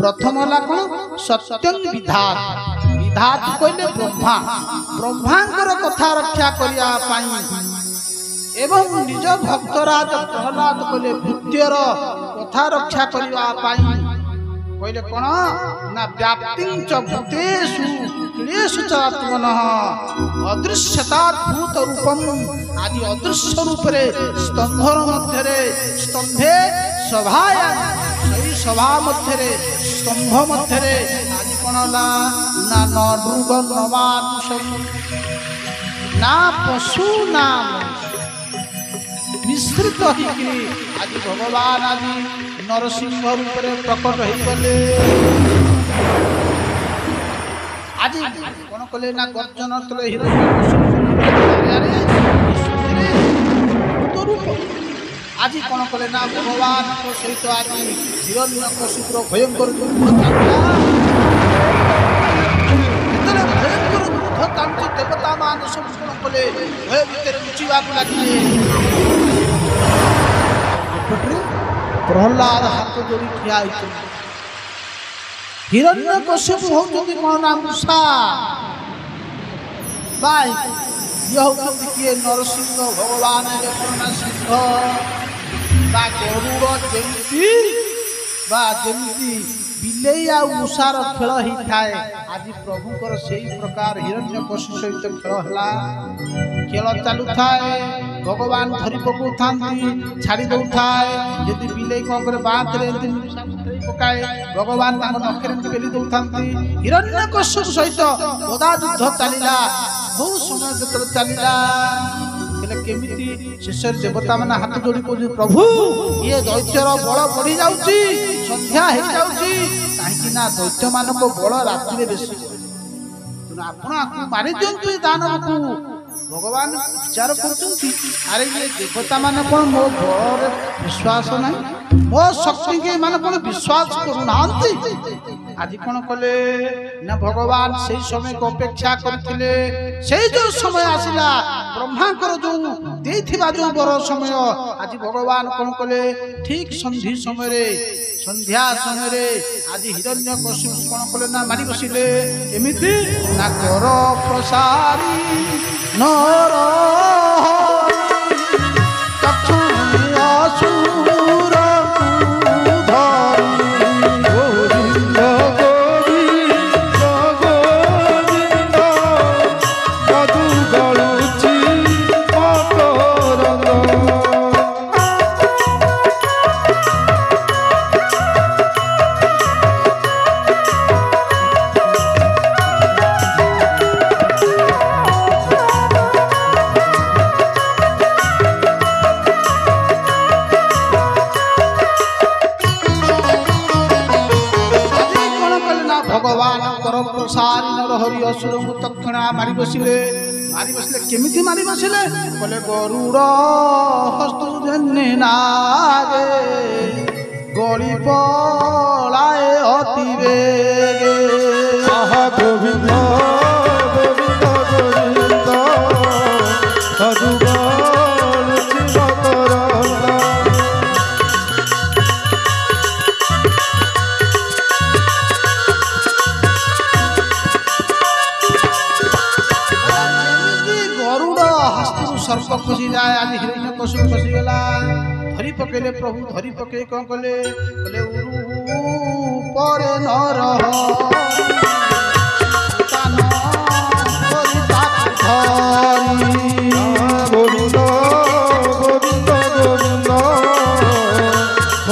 प्रथम ला कोन सत्यं विधात विधात कहले ब्रह्मा ब्रह्मांकर कथा रक्षा करिया पाई एवं निज भक्तराज प्रहलाद कहले भूत्यर कथा रक्षा करिया पाई कहले कोन ना व्याप्तिं च भूतेषु क्लेशु च आत्मनः अदृश्यतात् भूत रूपम आदि अदृश्य रूप रे स्तंभर मध्य रे स्तंभे सभाया सही सभा मध्य रे स्तंभ मध्य रे आदि कोन ला ना नृग नमानुष ना पशु ना मिश्रित होकर आज भगवान आदि नरसिंह रूप में प्रकट हो गले आज कौन कले ना गर्जन तले आज कौन कले ना भगवान सहित आज हिरण्यकशिपुर भयंकर देवता मान सब कौन कले भय भितर लुचिवा लगे प्रहलाद हाथ जोड़ी ठिया हिरण्यकशिपु होउछन्ति कोन नाम मूसा बाई ये होउछन्ति किए नरसिंह भगवान जपना सिंह बा गरुड़ जेमती बिलेई आ मूसार खेल ही थाए आज प्रभुकर सेही प्रकार हिरण्यकशिपु सहित खेल हला खेल चालू थाए भगवान धरी पकौ थांती छाड़ी दउ थाए यदि बिलेई कोन करे बात रे पकाए भगवान तांको नखरे पेली दउ थांती हिरण्यकशिपु सहित गदा युद्ध चलिला बहुत समय जतर चलिला केले केमिति शेषर देवता माने हाथ जोड़ी को प्रभु ये दैत्यर बळ बढ़ी जाउची संध्या हे जाउची काहे ना दैत्य मानको बळ रात्रि रे बेसी तुन आपण आकु मारि दियंतु दानव को भगवान विचार करछन्ति अरे ये देवता माने कोन मो बळ विश्वास नाही मो शक्ति के माने कोन विश्वास करू नांती आज कोन कले ना भगवान सेही समय को अपेक्षा करथिले सेही जो समय आसिला ब्रह्मा कर जो देथिबा जो बर समय आज भगवान कोन कले ठीक संधि समय रे संध्या समय रे आज हिरण्यकशिपु कोन कले ना मारी बसिले एमिति ना कर प्रसारी नर असुर तक्षणा मारी बसिले केमिति मारी बसिले बोले गरुड़ हस्तु जन्ने नागे गड़ी पलाए अति बेगे गोविंद गोविंद गोविंद सर्प खसी जाए आज हिरण्यकशिपु खसी गला धरी पकेले प्रभु धरी पके कौन कले बोले ऊपर नर गोविंद गोविंद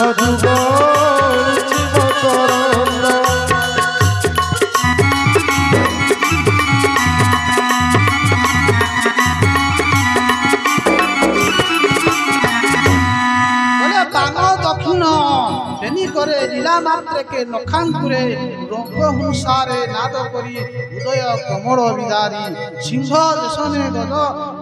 गोविंद करे लीला मात्र के नखांकुरे रंग हुंसारे नाद करी उदय कमल विदारी सिंह देशने गज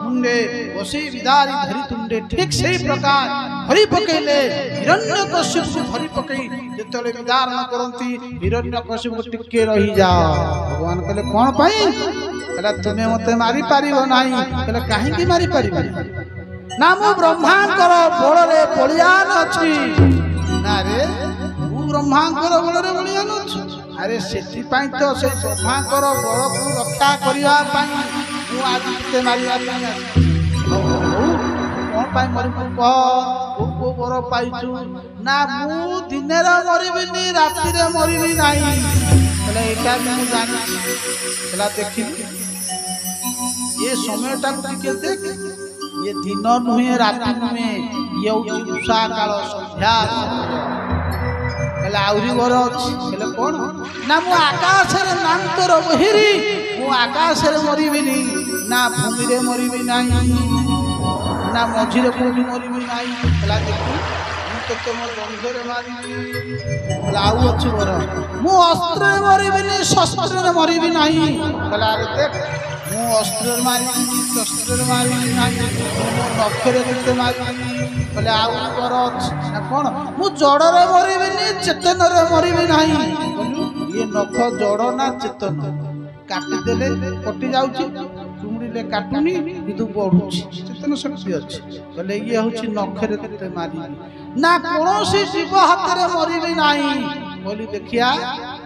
मुंडे बसी विदारी धरी तुंडे ठीक सही प्रकार ଧରି ପକେଇଲେ ହିରଣ୍ୟକଶ୍ୟପକୁ ଧରି ପକେଇ ଯେତେବେଳେ ବିଦାରଣ କରନ୍ତି ହିରଣ୍ୟକଶ୍ୟପ ଟିକେ ରହିଯାଅ ଭଗବାନ କହିଲେ କଣ ପାଇଁ କହିଲା ତୁମେ ମତେ ମାରି ପାରିବ ନାହିଁ କହିଲେ କାହିଁକି ମାରି ପାରିବନି ନା ମୁଁ ବ୍ରହ୍ମାଙ୍କର ବଳରେ ବଳିୟାନ ଅଛି ନା ରେ ମୁଁ ବ୍ରହ୍ମାଙ୍କର ବଳରେ ବଳିୟାନ ଅଛି ଆରେ ସେଥିପାଇଁ ତ ସେ ବ୍ରହ୍ମାଙ୍କର ବଳକୁ ରକ୍ଷା କରିବା ପାଇଁ ମୁଁ ଆଜି ତତେ ମାରିବା ପାଇଁ ଆସିଛି କଣ ପାଇଁ ମରିବୁ କହ କୋଉ ବର ପାଇଛୁ ନା ମୁଁ ଦିନରେ ମରିବିନି ରାତିରେ ମରିବି ନାହିଁ ହେଲେ ଏଇଟା ମୁଁ ଜାଣିଛି ହେଲା ଦେଖିଲି ଏ ସମୟଟାକୁ ଟିକେ ଦେଖ ଇଏ ଦିନ ନୁହେଁ ରାତି ନୁହେଁ ଇଏ ହଉଛି ଉଷା କାଳ ସନ୍ଧ୍ୟା ହେଲେ ଆହୁରି ବର ଅଛି ହେଲେ କଣ ନା ମୁଁ ଆକାଶରେ ନାନ୍ତର ବହିରି ମୁଁ ଆକାଶରେ ମରିବିନି ନା ଭୂମିରେ ମରିବି ନାହିଁ ନା ମଝିରେ କୋଉଠି ମରିବି ନାହିଁ ହେଲା ଦେଖି ମୁଁ ତତେ ମୋ ବନ୍ଧରେ ମାରିବି ହେଲା ଆଉ ଅଛି ବର ମୁଁ ଅସ୍ତ୍ରରେ ମରିବିନି ଶସ୍ତ୍ରରେ ମରିବି ନାହିଁ ହେଲା ଆରେ ଦେଖ ମୁଁ ଅସ୍ତ୍ରରେ ମାରିବିନି ଶସ୍ତ୍ରରେ ମାରିବି ନାହିଁ ମୋ ନଖରେ ତତେ ମାରିବି କହିଲେ ଆଉ ବର ଅଛି ନା କଣ ମୁଁ ଜଡ଼ରେ ମରିବିନି ଚେତନରେ ମରିବି ନାହିଁ ଇଏ ନଖ ଜଡ଼ ନା ଚେତନ କାଟିଦେଲେ କଟି ଯାଉଛି ଚୁମୁଡ଼ିଲେ କାଟୁନି କିନ୍ତୁ ବଢୁଛି ଚେତନ ଶକ୍ତି ଅଛି କହିଲେ ଇଏ ହଉଛି ନଖରେ ତତେ ମାରିବି ନା କୌଣସି ଜୀବ ହାତରେ ମରିବି ନାହିଁ ବୋଲି ଦେଖିଆ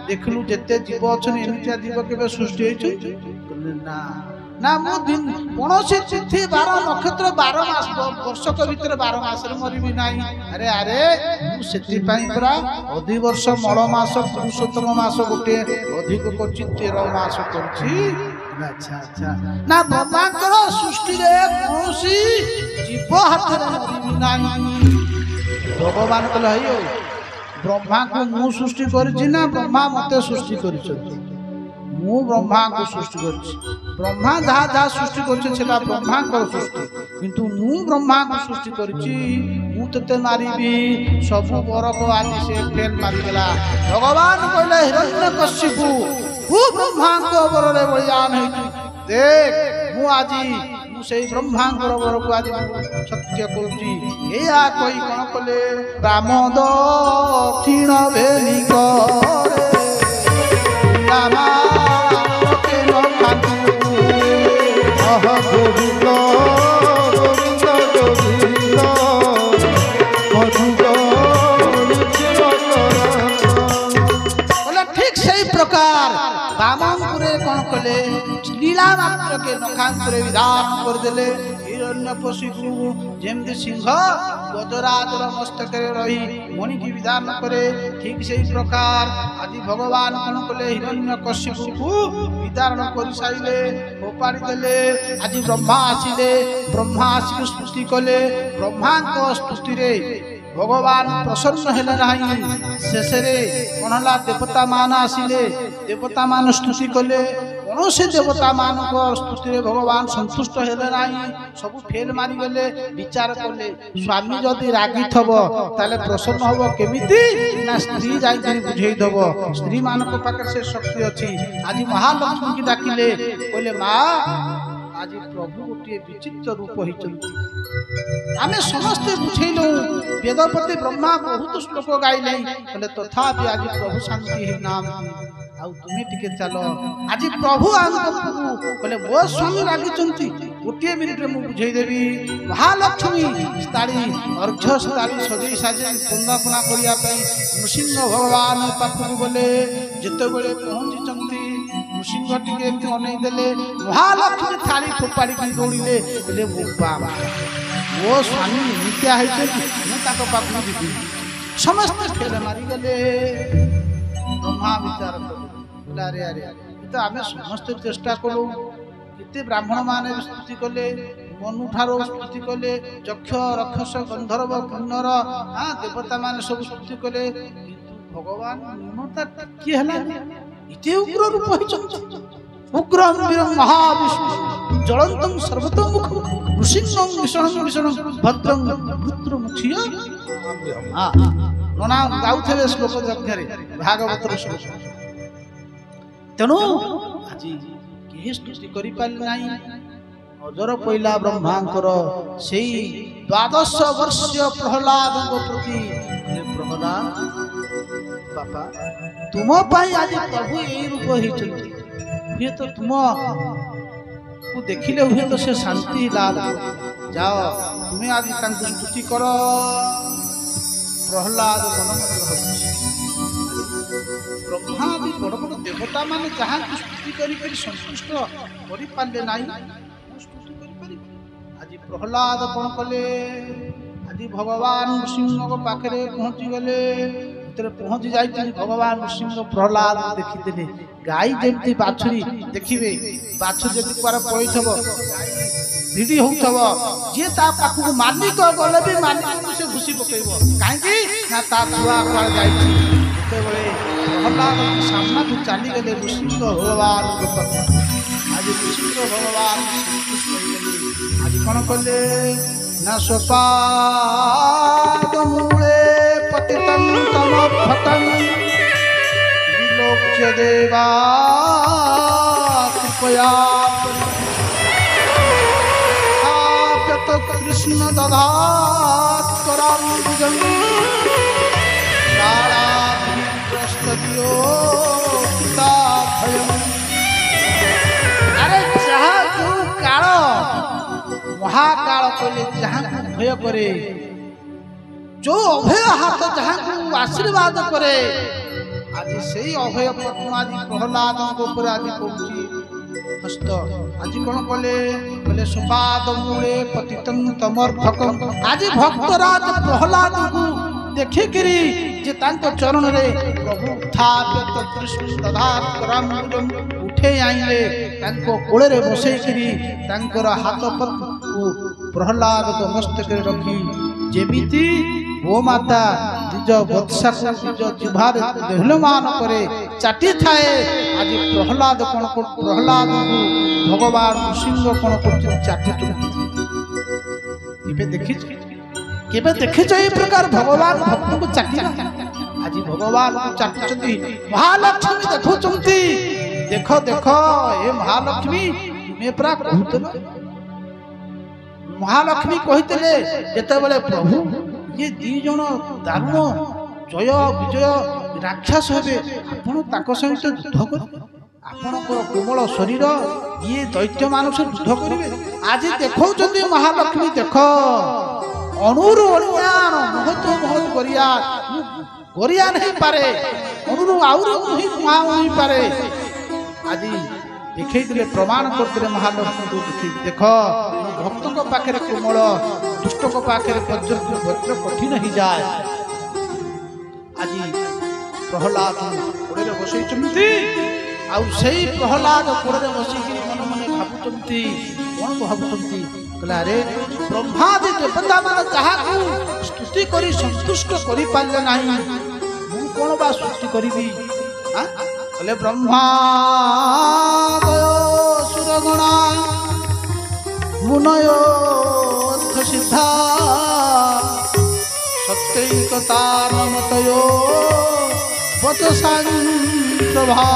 ଦେଖିଲୁ ଯେତେ ଜୀବ ଅଛନ୍ତି ଏମିତିଆ ଜୀବ କେବେ ସୃଷ୍ଟି ହେଇଛନ୍ତି କହିଲେ ନା ନା ମୁଁ କୌଣସି ତିଥି 12 ନକ୍ଷତ୍ର 12 ମାସ ବର୍ଷକ ଭିତରେ 12 ମାସରେ ମରିବି ନାହିଁ ଆରେ ଆରେ ମୁଁ ସେଥିପାଇଁ ପୁରା ଅଧିବର୍ଷ ମଳ ମାସ ପୁରୁଷୋତ୍ତମ ମାସ ଗୋଟେ ଅଧିକ କରୁଛି 13 ମାସ କରୁଛି ଆଚ୍ଛା ଆଚ୍ଛା ନା ବ୍ରହ୍ମାଙ୍କର ସୃଷ୍ଟିରେ କୌଣସି ଜୀବ ହାତରେ ମରିବି ନାହିଁ ଭଗବାନ କହିଲେ ହେଇ ବ୍ରହ୍ମାକୁ ମୁଁ ସୃଷ୍ଟି କରିଛି ନା ବ୍ରହ୍ମା ମତେ ସୃଷ୍ଟି କରିଛନ୍ତି ମୁଁ ବ୍ରହ୍ମାଙ୍କୁ ସୃଷ୍ଟି କରିଛି ବ୍ରହ୍ମା ଯାହା ଯାହା ସୃଷ୍ଟି କରିଛି ସେଟା ବ୍ରହ୍ମାଙ୍କର ସୃଷ୍ଟି କିନ୍ତୁ ମୁଁ ବ୍ରହ୍ମାଙ୍କୁ ସୃଷ୍ଟି କରିଛି ମୁଁ ତତେ ମାରିବି ସବୁ ବରକୁ ଆଜି ସେ ଫେଲ ମାରିଦେଲା ଭଗବାନ କହିଲେ ହିରଣ୍ୟକଶ୍ୟପୁ ତୁ ବ୍ରହ୍ମାଙ୍କ ବରରେ ବଳିୟାନ ହେଇଛୁ ଦେଖ ମୁଁ ଆଜି ମୁଁ ସେଇ ବ୍ରହ୍ମାଙ୍କର ବରକୁ ଆଜି ସତ୍ୟ କରୁଛି ଏଇଆ କହି କଣ କଲେ ରାମ ଦକ୍ଷିଣ ଭେଲି କରେ ରାମା गोविंद गोविंद गोविंद बोले ठीक सही प्रकार बामनपुरे कौन कले लीला मात्र के नखांतरे विधान कर देले हिरण्यकश्यपु जेमति सिंह गजराजर मस्तकरे रही मणि की विधान करे ठीक सही प्रकार आज भगवान कौन कले हिरण्यकश्यपु विधान कर साइले फोपाड़ी देले आज ब्रह्मा आसिले ब्रह्मा आसिक स्तुति कले ब्रह्मा को स्तुति रे भगवान प्रसन्न हेले नाही शेषरे कोनला देवता मान आसिले देवता मान स्तुति कले कौन देवता मान स्तुति रे भगवान संतुष्ट हेले नाही सब फेल मारी गले विचार कले स्वामी जदि रागी थबो ताले प्रसन्न होबो केमिति ना स्त्री जाई करी बुझेई दबो स्त्री मान को पाकर से शक्ति अछि आज महालक्ष्मी की डाकिले कहले मां आज प्रभु गोटे विचित्र रूप होइचंती आमे समस्त बुझेइलो वेदपति ब्रह्मा बहुत श्लोक गाइले कहले तथापि आज प्रभु शांति हे नाम आउ तुमे टिके चलो आज प्रभु आंगो कहले मो स्वामी रागिचंती गोटे मिनिट रे मु बुझेई देबी महालक्ष्मी स्ताड़ी अर्घ्य स्ताड़ी सजई साजे वंदना करिया पई नृसिंह भगवान पाखु बोले जते बेले पहुंची चंती नृसिंह टिके एमती अनै देले महालक्ष्मी थाली फोपाड़ी की दौड़िले बोले बाबा वो स्वामी नित्या है मु ताको पाखु दिबी समस्त फेल मारी गले ब्रह्मा विचार बोला अरे अरे तो आमे समस्त चेष्टा कलु किते ब्राह्मण माने स्तुति कले मनु ठारो स्तुति कले यक्ष राक्षस गंधर्व किन्नर हां देवता माने सब स्तुति कले किंतु भगवान न्यूनता की हला इते उग्र रूप होइछन उग्रं वीरं महाविष्णु ज्वलन्तं सर्वतोमुखं नृसिंहं विषणं भद्रं रुद्रमुखिया हां नना गाउथेबे श्लोक जग्घरे भागवतर श्लोक तेणु आज केही स्तुति करि पारि नाही नजर पइला ब्रह्मांकर सेई 12 वर्षीय प्रहलाद प्रति प्रहलाद बापा तुम पाई आज प्रभु यही रूप होइछन्ति हुए तो तुम को देखिले हुए तो से शांति लाभ जाओ तुम्हें आज तांको स्तुति करो प्रहलाद मन मत भाबुछि ब्रह्मा आदि बड़ बड़ देवता माने जहाँ स्तुति करी संतुष्ट करि पाले नाही स्तुति करि पारि आज प्रहलाद कोन कले आज भगवान नृसिंह पाखरे पहुंची गले भीतर पहुंची जाई भगवान नृसिंह प्रहलाद देखिदेले गाई जेमती बाछुरी देखिबे बाछुरी जति पर पळिथबो भिडी होउथबो जे ता पाखु मालिक गले भी मालिक से घुसी पकेइबो काहे कि ना ता छुआ पर जाईछि तेबळे प्रहलाद सामना को चली गले नृसिंह भगवान को आज नृसिंह भगवान संतुष्ट हो गले आज कोन कले ना सोपाद मूले पतितं तमफतं विलोक्य देवा कृपया आप्यत कृष्ण दधात कराम्बुजं कालाभिप्रस्तदियो पिता भयं अरे जहाँ जो काल महाकाल कहले जहाँ भय करे जो अभय हाथ जहाँ को आशीर्वाद करे आज से अभय पद्म आज प्रहलाद ऊपर आज पहुंची हस्त आज कौन कले कले सुपाद मूले पतितं तमर्भकं आज भक्तराज प्रहलाद को देखे करी जे तांको चरण रे प्रभु थाप्यत कृष्ण दधात कराम्बुजं उठे आइले तांको कोळे रे बसै करी तांकर हाथ पद्म को प्रहलाद को मस्तक रे रखी जेमिति गो माता निज बत्सा को निज जिभार देहलमान करे चाटी थाए आज प्रहलाद कोन को प्रहलाद को भगवान नृसिंह कोन को चाटी केबे देखिछ ए प्रकार भगवान भक्त को चाटी आज भगवान को चाटुचंती महालक्ष्मी देखुचंती देखो देखो ए महालक्ष्मी तुम्हें परा कहतलो महालक्ष्मी कहितले जेते बेले प्रभु ये दी जन दारुण जय विजय राक्षस हेबे आपण ताको सहित युद्ध कर आपणकर कोमल शरीर ये दैत्य मानुष युद्ध करिवे आज देखौचंती महालक्ष्मी देखो अनुरु अणियान महत्व बहुत गरिया गरिया नहीं पारे अनुरु आउर नहीं महा नहीं पारे आज देखै दिले प्रमाण करते महालक्ष्मी को देखो भक्त को पाखरे कोमल दुष्ट को पाखरे वज्र कठिन ही जाए आज प्रहलाद कोड़े बसई आउ सही प्रहलाद कोड़े बसिक मन मन भावुंट कौन भावुंट कहला अरे ब्रह्मादि देवता मान जहाँ स्तुति करी संतुष्ट करि पाले नाही मु कौन बा स्तुति करिबी कहले ब्रह्मा सुरगणा मुनय सिद्धा सत्यैकता नमतयो वचसांप्रभा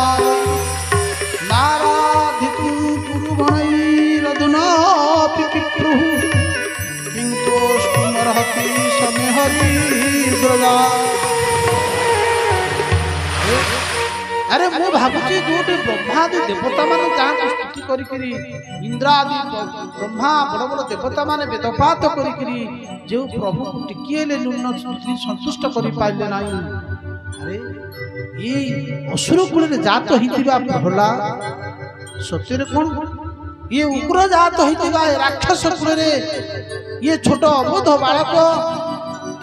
नाराधितुं पुरुगणैरधुनापि पिप्रुः किन्तोष्टुमर्हति समे हरिव्रजा अरे मु भाबुची जोटे ब्रह्मादि देवता मान जहाँ स्तुति करी इंद्रादि ब्रह्मा बड़ बड़ देवता मान वेदपात करी जो प्रभु को टिकिए न्यून स्तुति संतुष्ट करि पाइले नाही अरे ये असुर कुल जात होइतिबा प्रहलाद सत्यरे कोन ये उग्र जात होइतिबा राक्षस कुल ये छोट अबोध बालक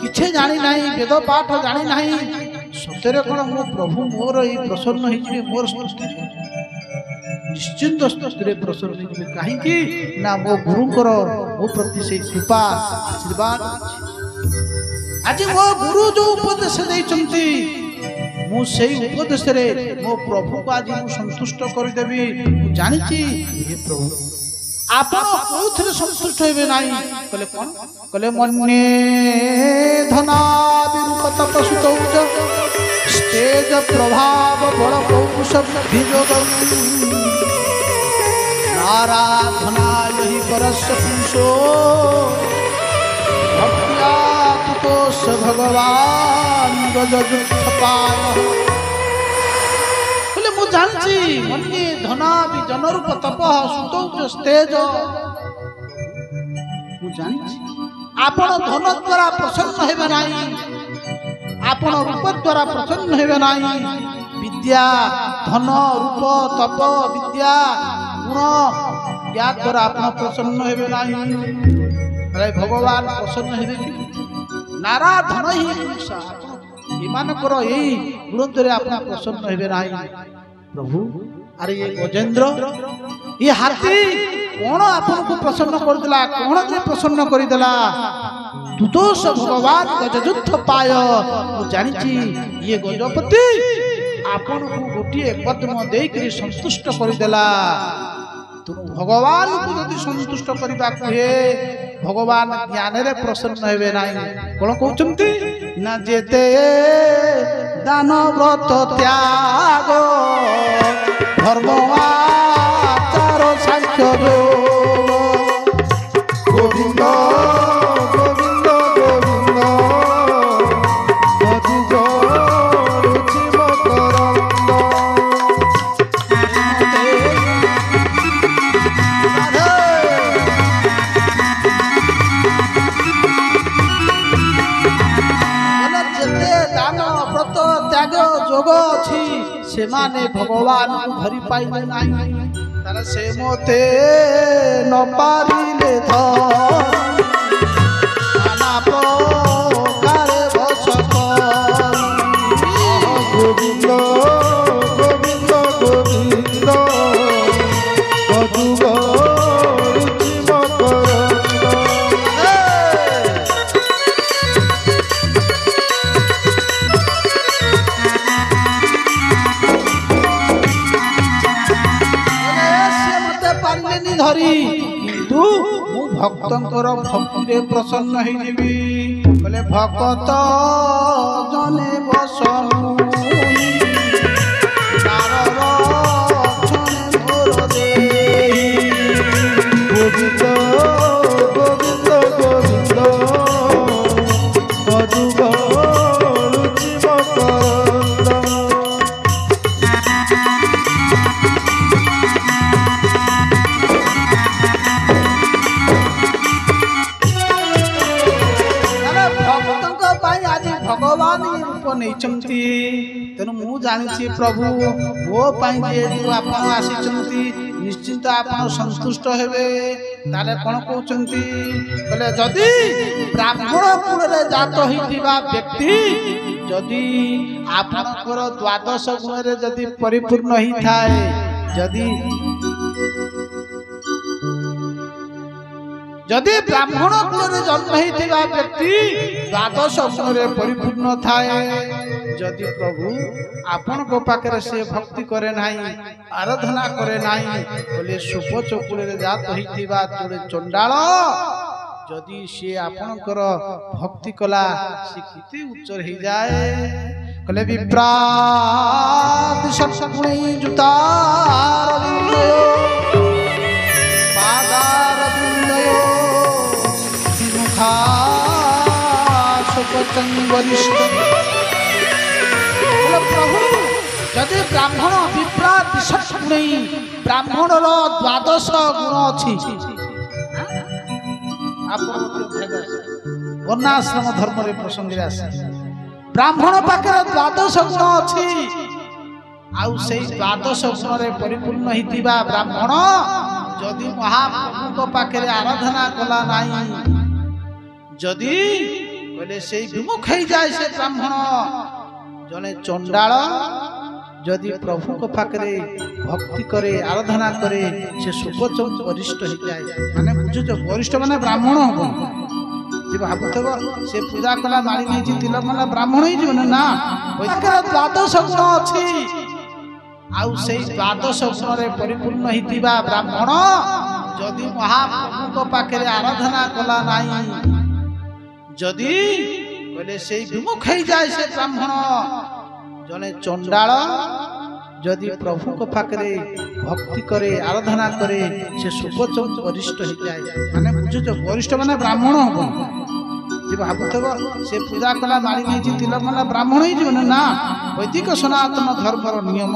किछे जानी नाही वेद पाठ जानी नाही सत्यरे कोन मो प्रभु मोर ई प्रसन्न होइबे मोर स्तुति निश्चिंत स्तुति प्रसन्न होइबे काहे कि ना मो गुरुकर मो प्रति से कृपा आशीर्वाद आज मो गुरु जो उपदेश दैचंती मु सेई उपदेश रे मो प्रभु को आज मु संतुष्ट कर देबी मु जानि छी हे प्रभु आपण कोथरे संतुष्ट होइबे नाही कहले कोन कहले मन्ने धना विरूपत पशुतौच तेज प्रभाव बड़ पौरुष विजोगम आराधनाय हि परस्य पुरुषो भक्त्या तुतोस्य भगवान गजजुत्थपाय। बोले मु जानछि मन्ये धनादि जनरूप तपः सुतौच तेज। मु जानछि आपण धन द्वारा प्रसन्न हेबे नाही, आपण रूप द्वारा प्रसन्न हेबे नाही। विद्या धन रूप तप विद्या गुण या द्वारा आपण प्रसन्न हेबे नाही। अरे भगवान प्रसन्न हेबे कि नारा धन ही पुरुषा एमानकर एई गुण द्वारा आपण प्रसन्न हेबे नाही। प्रभु अरे ये गजेंद्र ये हाथी कौन आपन को प्रसन्न कर दिला, कौन जे प्रसन्न कर दिला? तुतोष भगवान गजजुत्थ पाय। मु जानिछि ये गजपति आपन को गोटिए पद्म देकरी संतुष्ट कर दिला। तुम भगवान को यदि संतुष्ट करबा कहे भगवान ज्ञान रे प्रसन्न हेबे नाही। कोन कहउचंती ना जेते दान व्रत त्याग धर्म आचार सांख्य योग। गोविंद गोविंद गोविंद मधुकर रुचि मकरंद। जेते दान व्रत त्याग जोग अछि से माने भगवान को धरि पाइले नाही। तार से मोते न पारिले नाना प्रकार बचक। गोविंद गोविंद गोविंद मधुकर रुचि मकरंद। धरी किंतु मु भक्तंकर भक्ति रे प्रसन्न होई जेबी। बोले भक्त जने बसनुई तारर छने मोर देहि। गोविंद गोविंद गोविंद मधुकर रुचि मकरंद। भगवान रूप नहीं तेणु मु जानी प्रभु मो पाई जो आप आसी निश्चिंत आप संतुष्ट हेबे। ताले कौन कहते बोले जदि ब्राह्मण कुल जात होइथिबा व्यक्ति जदि आपनकर द्वादश गुण रे जदि परिपूर्ण ही थाए जदि ब्राह्मण कुल जन्म होइथिबा व्यक्ति द्वादश गुण रे परिपूर्ण थाए जदि प्रभु आपण को पाखरे से भक्ति करे नाही आराधना करे नाही बोले सुपच कुल रे जात होइथिबा जोड़े चंडाल जदि से आपणकर भक्ति कला से किते उच्चर हो जाए कले विप्रात सत्सगुणी जुतार पादार बिंदयो मुखा सुपचं वरिष्ठ। बोले प्रभु जदि ब्राह्मण विप्रात सत्सगुणी ब्राह्मण रो द्वादश गुण अछि वर्णाश्रम धर्म रे प्रसंग रे आसे ब्राह्मण पाखरे द्वादश गुण अछि आउ से द्वादश गुण रे परिपूर्ण हितिबा ब्राह्मण जदि महाप्रभु को पाखरे आराधना कला नाही जदि बोले से विमुख हो जाए से ब्राह्मण जने चंडाल जदि प्रभु को पाखरे भक्ति करे आराधना करे से सुपच वरिष्ठ हो जाए माने बुझुछ वरिष्ठ माने ब्राह्मण हो जे भाबुथबो से पूजा कला मारी नहीं तिलक माने ब्राह्मण ही जीवन ना पाखरे द्वादश गुण अछि आउ से द्वादश गुण रे परिपूर्ण हितिबा ब्राह्मण जदि महाप्रभु को पाखरे आराधना कला नाही जदि बोले से विमुख हो जाए से ब्राह्मण जने चंडाल जदि प्रभु को पाखरे भक्ति करे आराधना करे से सुबोध वरिष्ठ हो जाए माने बुझुछ वरिष्ठ माने ब्राह्मण हो जे भाबुथब से पूजा कला मारी नहीं तिलक माला ब्राह्मण ही जीवन ना वैदिक सनातन धर्मर नियम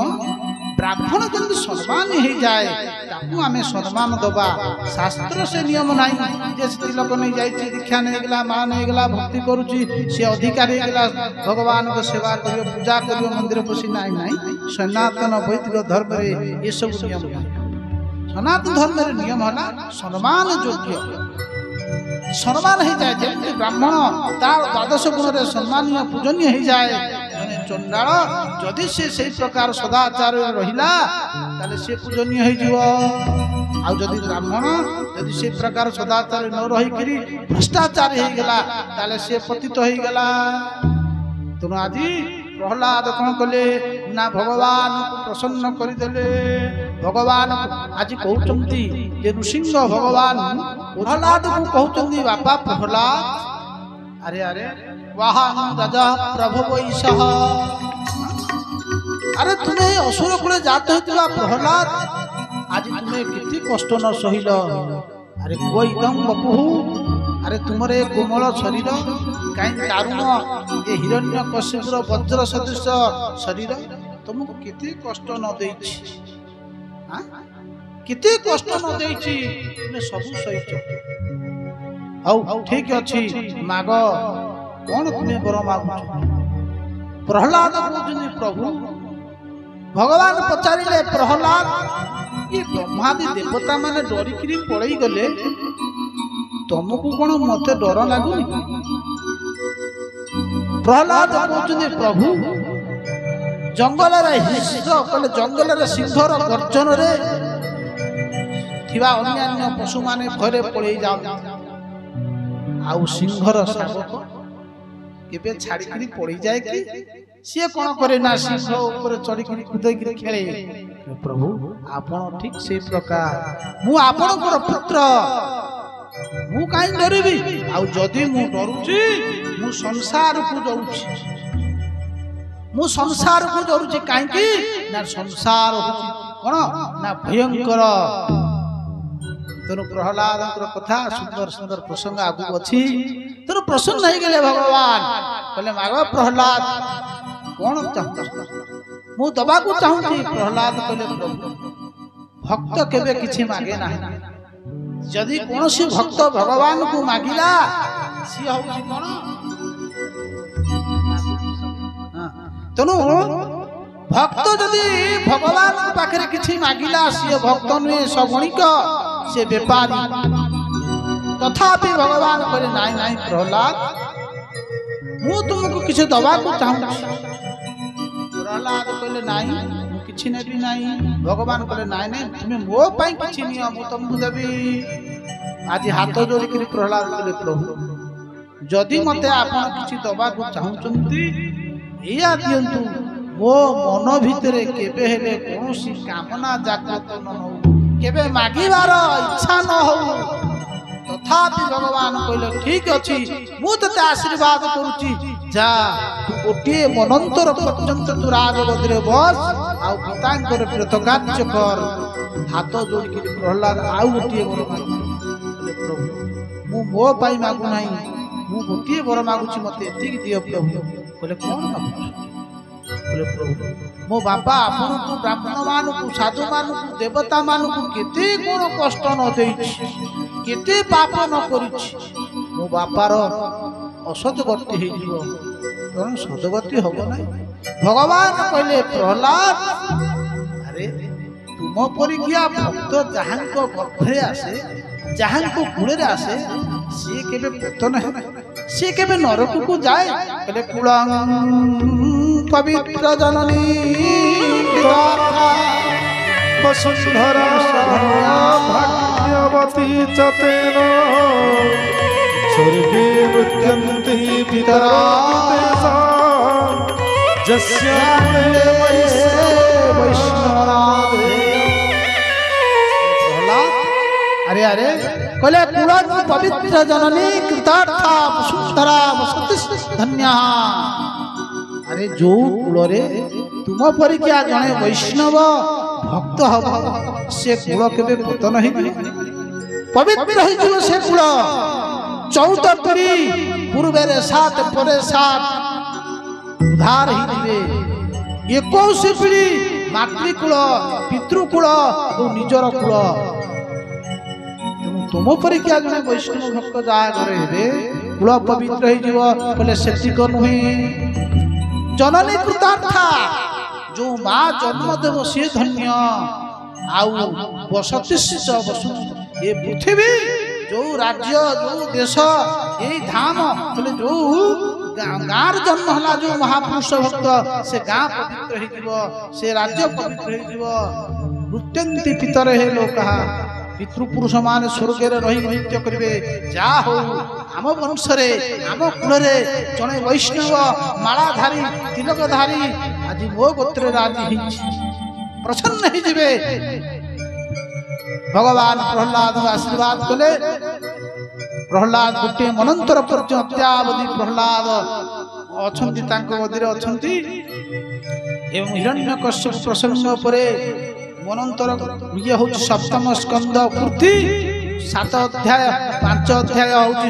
ब्राह्मण जब सम्मान हो जाए ताकू आमे सम्मान दबा शास्त्र से नियम नहीं जे तिलक नहीं जाई दीक्षा नहीं गला मां नहीं गला भक्ति करूची से अधिकारी गला भगवान को सेवा करियो पूजा करियो मंदिर पसी नहीं नहीं सनातन वैदिक धर्म रे ये सब नियम नहीं सनातन धर्म रे नियम हला सम्मान योग्य सम्मान हो जाए जब ब्राह्मण तार द्वादश गुण रे सम्मानीय पूजनीय हो जाए चंडाल जदि से प्रकार सदाचार रहिला ताले से पूजनीय हो जीव आ जदि ब्राह्मण जदि से प्रकार सदाचार न रही करी भ्रष्टाचार हो गला ताले से पतित हो गला तेणु आज प्रहलाद कौन कले ना भगवान को प्रसन्न करदेले भगवान आज कहते जे नृसिंह भगवान प्रहलाद को कहते बापा प्रहलाद अरे अरे वाहन राजा प्रभु वैसह अरे तुम्हें असुर कूले जात होता प्रहलाद आज तुम्हें कितनी कष्ट न सहिल अरे को इदम बपु अरे तुमरे कोमल शरीर कहीं दारुण ये हिरण्य कश्यपुर वज्र सदृश शरीर तुमको कितनी कष्ट न देछि कितनी कष्ट न देछि तुम्हें सब सहित हौ ठीक अछि माग कौन तुम्हें बर मागुछ प्रहलाद कहते प्रभु भगवान पचारे प्रहलाद ये ब्रह्मादि देवता माने डरिकी पड़ई गले तुमको कौन मत डर लगुनि प्रहलाद कहते प्रभु जंगल जंगल सिंहर गर्जन रे थिबा अन्यान्य पशु माने भरे पड़ई जाओ आउ सिंहर शावक केबे छाड़ी पड़ी जाए कि सी कौन करे ना सिंह ऊपर चढ़ी कूद खेले प्रभु आपण ठीक से प्रकार मु आपण पुत्र मु कहीं डरबी आउ जदि मु डरुची मु संसार को डरुची मु संसार को डरुची कहीं ना संसार कौन ना भयंकर तेणु प्रहलाद कथा सुंदर सुंदर प्रसंग आगु अच्छी तेणु प्रसन्न हो गए भगवान कहले माग प्रहलाद कौन चाहता मु दबा को चाहूँगी प्रहलाद कहले प्रभु भक्त केबे किछि मागे ना जदि कौन सी भक्त भगवान को मागिला सी होउछि कोन तेणु भक्त जदि भगवान पाखे किछि मागिला सी भक्त नुहे सगुणिक से व्यापारी तथापि भगवान कहले नाई नाई प्रहलाद मु तुमको किसी दवा को चाहूँ प्रहलाद कहले नाई मु किछि नेबी नाई भगवान कहले नाई नाई तुम मो पाई किछि नियो मु तुमको देबी आज हाथ जोड़ी करी प्रहलाद कहले प्रभु जदि मते आपण किछि दवा को चाहूचंती एया दियंतु मो मन भितरे केबे हेले कोनोसी कामना जागृत न हो केबे मागिबार इच्छा न हो तथापि भगवान कहले ठीक अछि मु तते आशीर्वाद करूची जा गोटे मनंतर पर्यंत तू राजगद्रे बस आ पितांकर कृतकार्य कर हाथ जोड़ी के प्रहलाद आउ गोटे वर मागले प्रभु मु मो पाई मागु नाही मु गोटे वर मागुची मते एतिक दियो प्रभु कहले कोन मागु बोले प्रभु मो बापा आपण को ब्राह्मण मान को साधु मान को देवता मान को केते कोन कष्ट न देछि केते पाप न करिछि मो बापार असत गति हे जीव तण सदगति होबो नै भगवान कहले प्रहलाद अरे तुम परि किया भक्त जहां को गर्भरे आसे जहां को गुणे आसे सी केबे पतन है सी केबे नरक को जाए कहले कुलंग पवित्र जननी वसुंधरा भाग्यवती चतेन स्वर्गे नृत्यन्ति पितरा जस्यां वैष्णवनादे अरे अरे कहले कुलंग पवित्र जननी कृतार्था वसुंधरा वसति धन्या अरे जो कूल तुम परिका जड़े वैष्णव भक्त हम से कूल के पतन हो पवित्र हो से कूल 14 पीढ़ी पूर्वे 7 पर 7 उद्धार ही 21 पीढ़ी मातृकूल पितृकूल और निजर कूल तुम परिका जड़े वैष्णव भक्त जहाँ घरे हे कूल पवित्र होले से नुहे जननी कृतार्था जो माँ जन्म देव सी धन्य आउ बसती ये पृथ्वी जो राज्य जो देश ये धाम बोले जो गाँव जन्म है जो महापुरुष भक्त से गाँ पवित्र हो से राज्य पवित्र हो नृत्यंती पितर हे लोक पितृपुरुष मान स्वर्ग रही नृत्य करेंगे जा हो आम वंश आम कूल जड़े वैष्णव मालाधारी तिलकधारी आज मो गोत्र राजी प्रसन्न हो भगवान प्रहलाद आशीर्वाद कले प्रहलाद गोटे मनंतर पर्यत्यावधि प्रहलाद अच्छा गदिरे अच्छा हिरण्यकश्यप प्रसंग पर मनंतर ये हूँ 7म स्कंद पूर्ति 7 अध्याय 5 अध्याय हूँ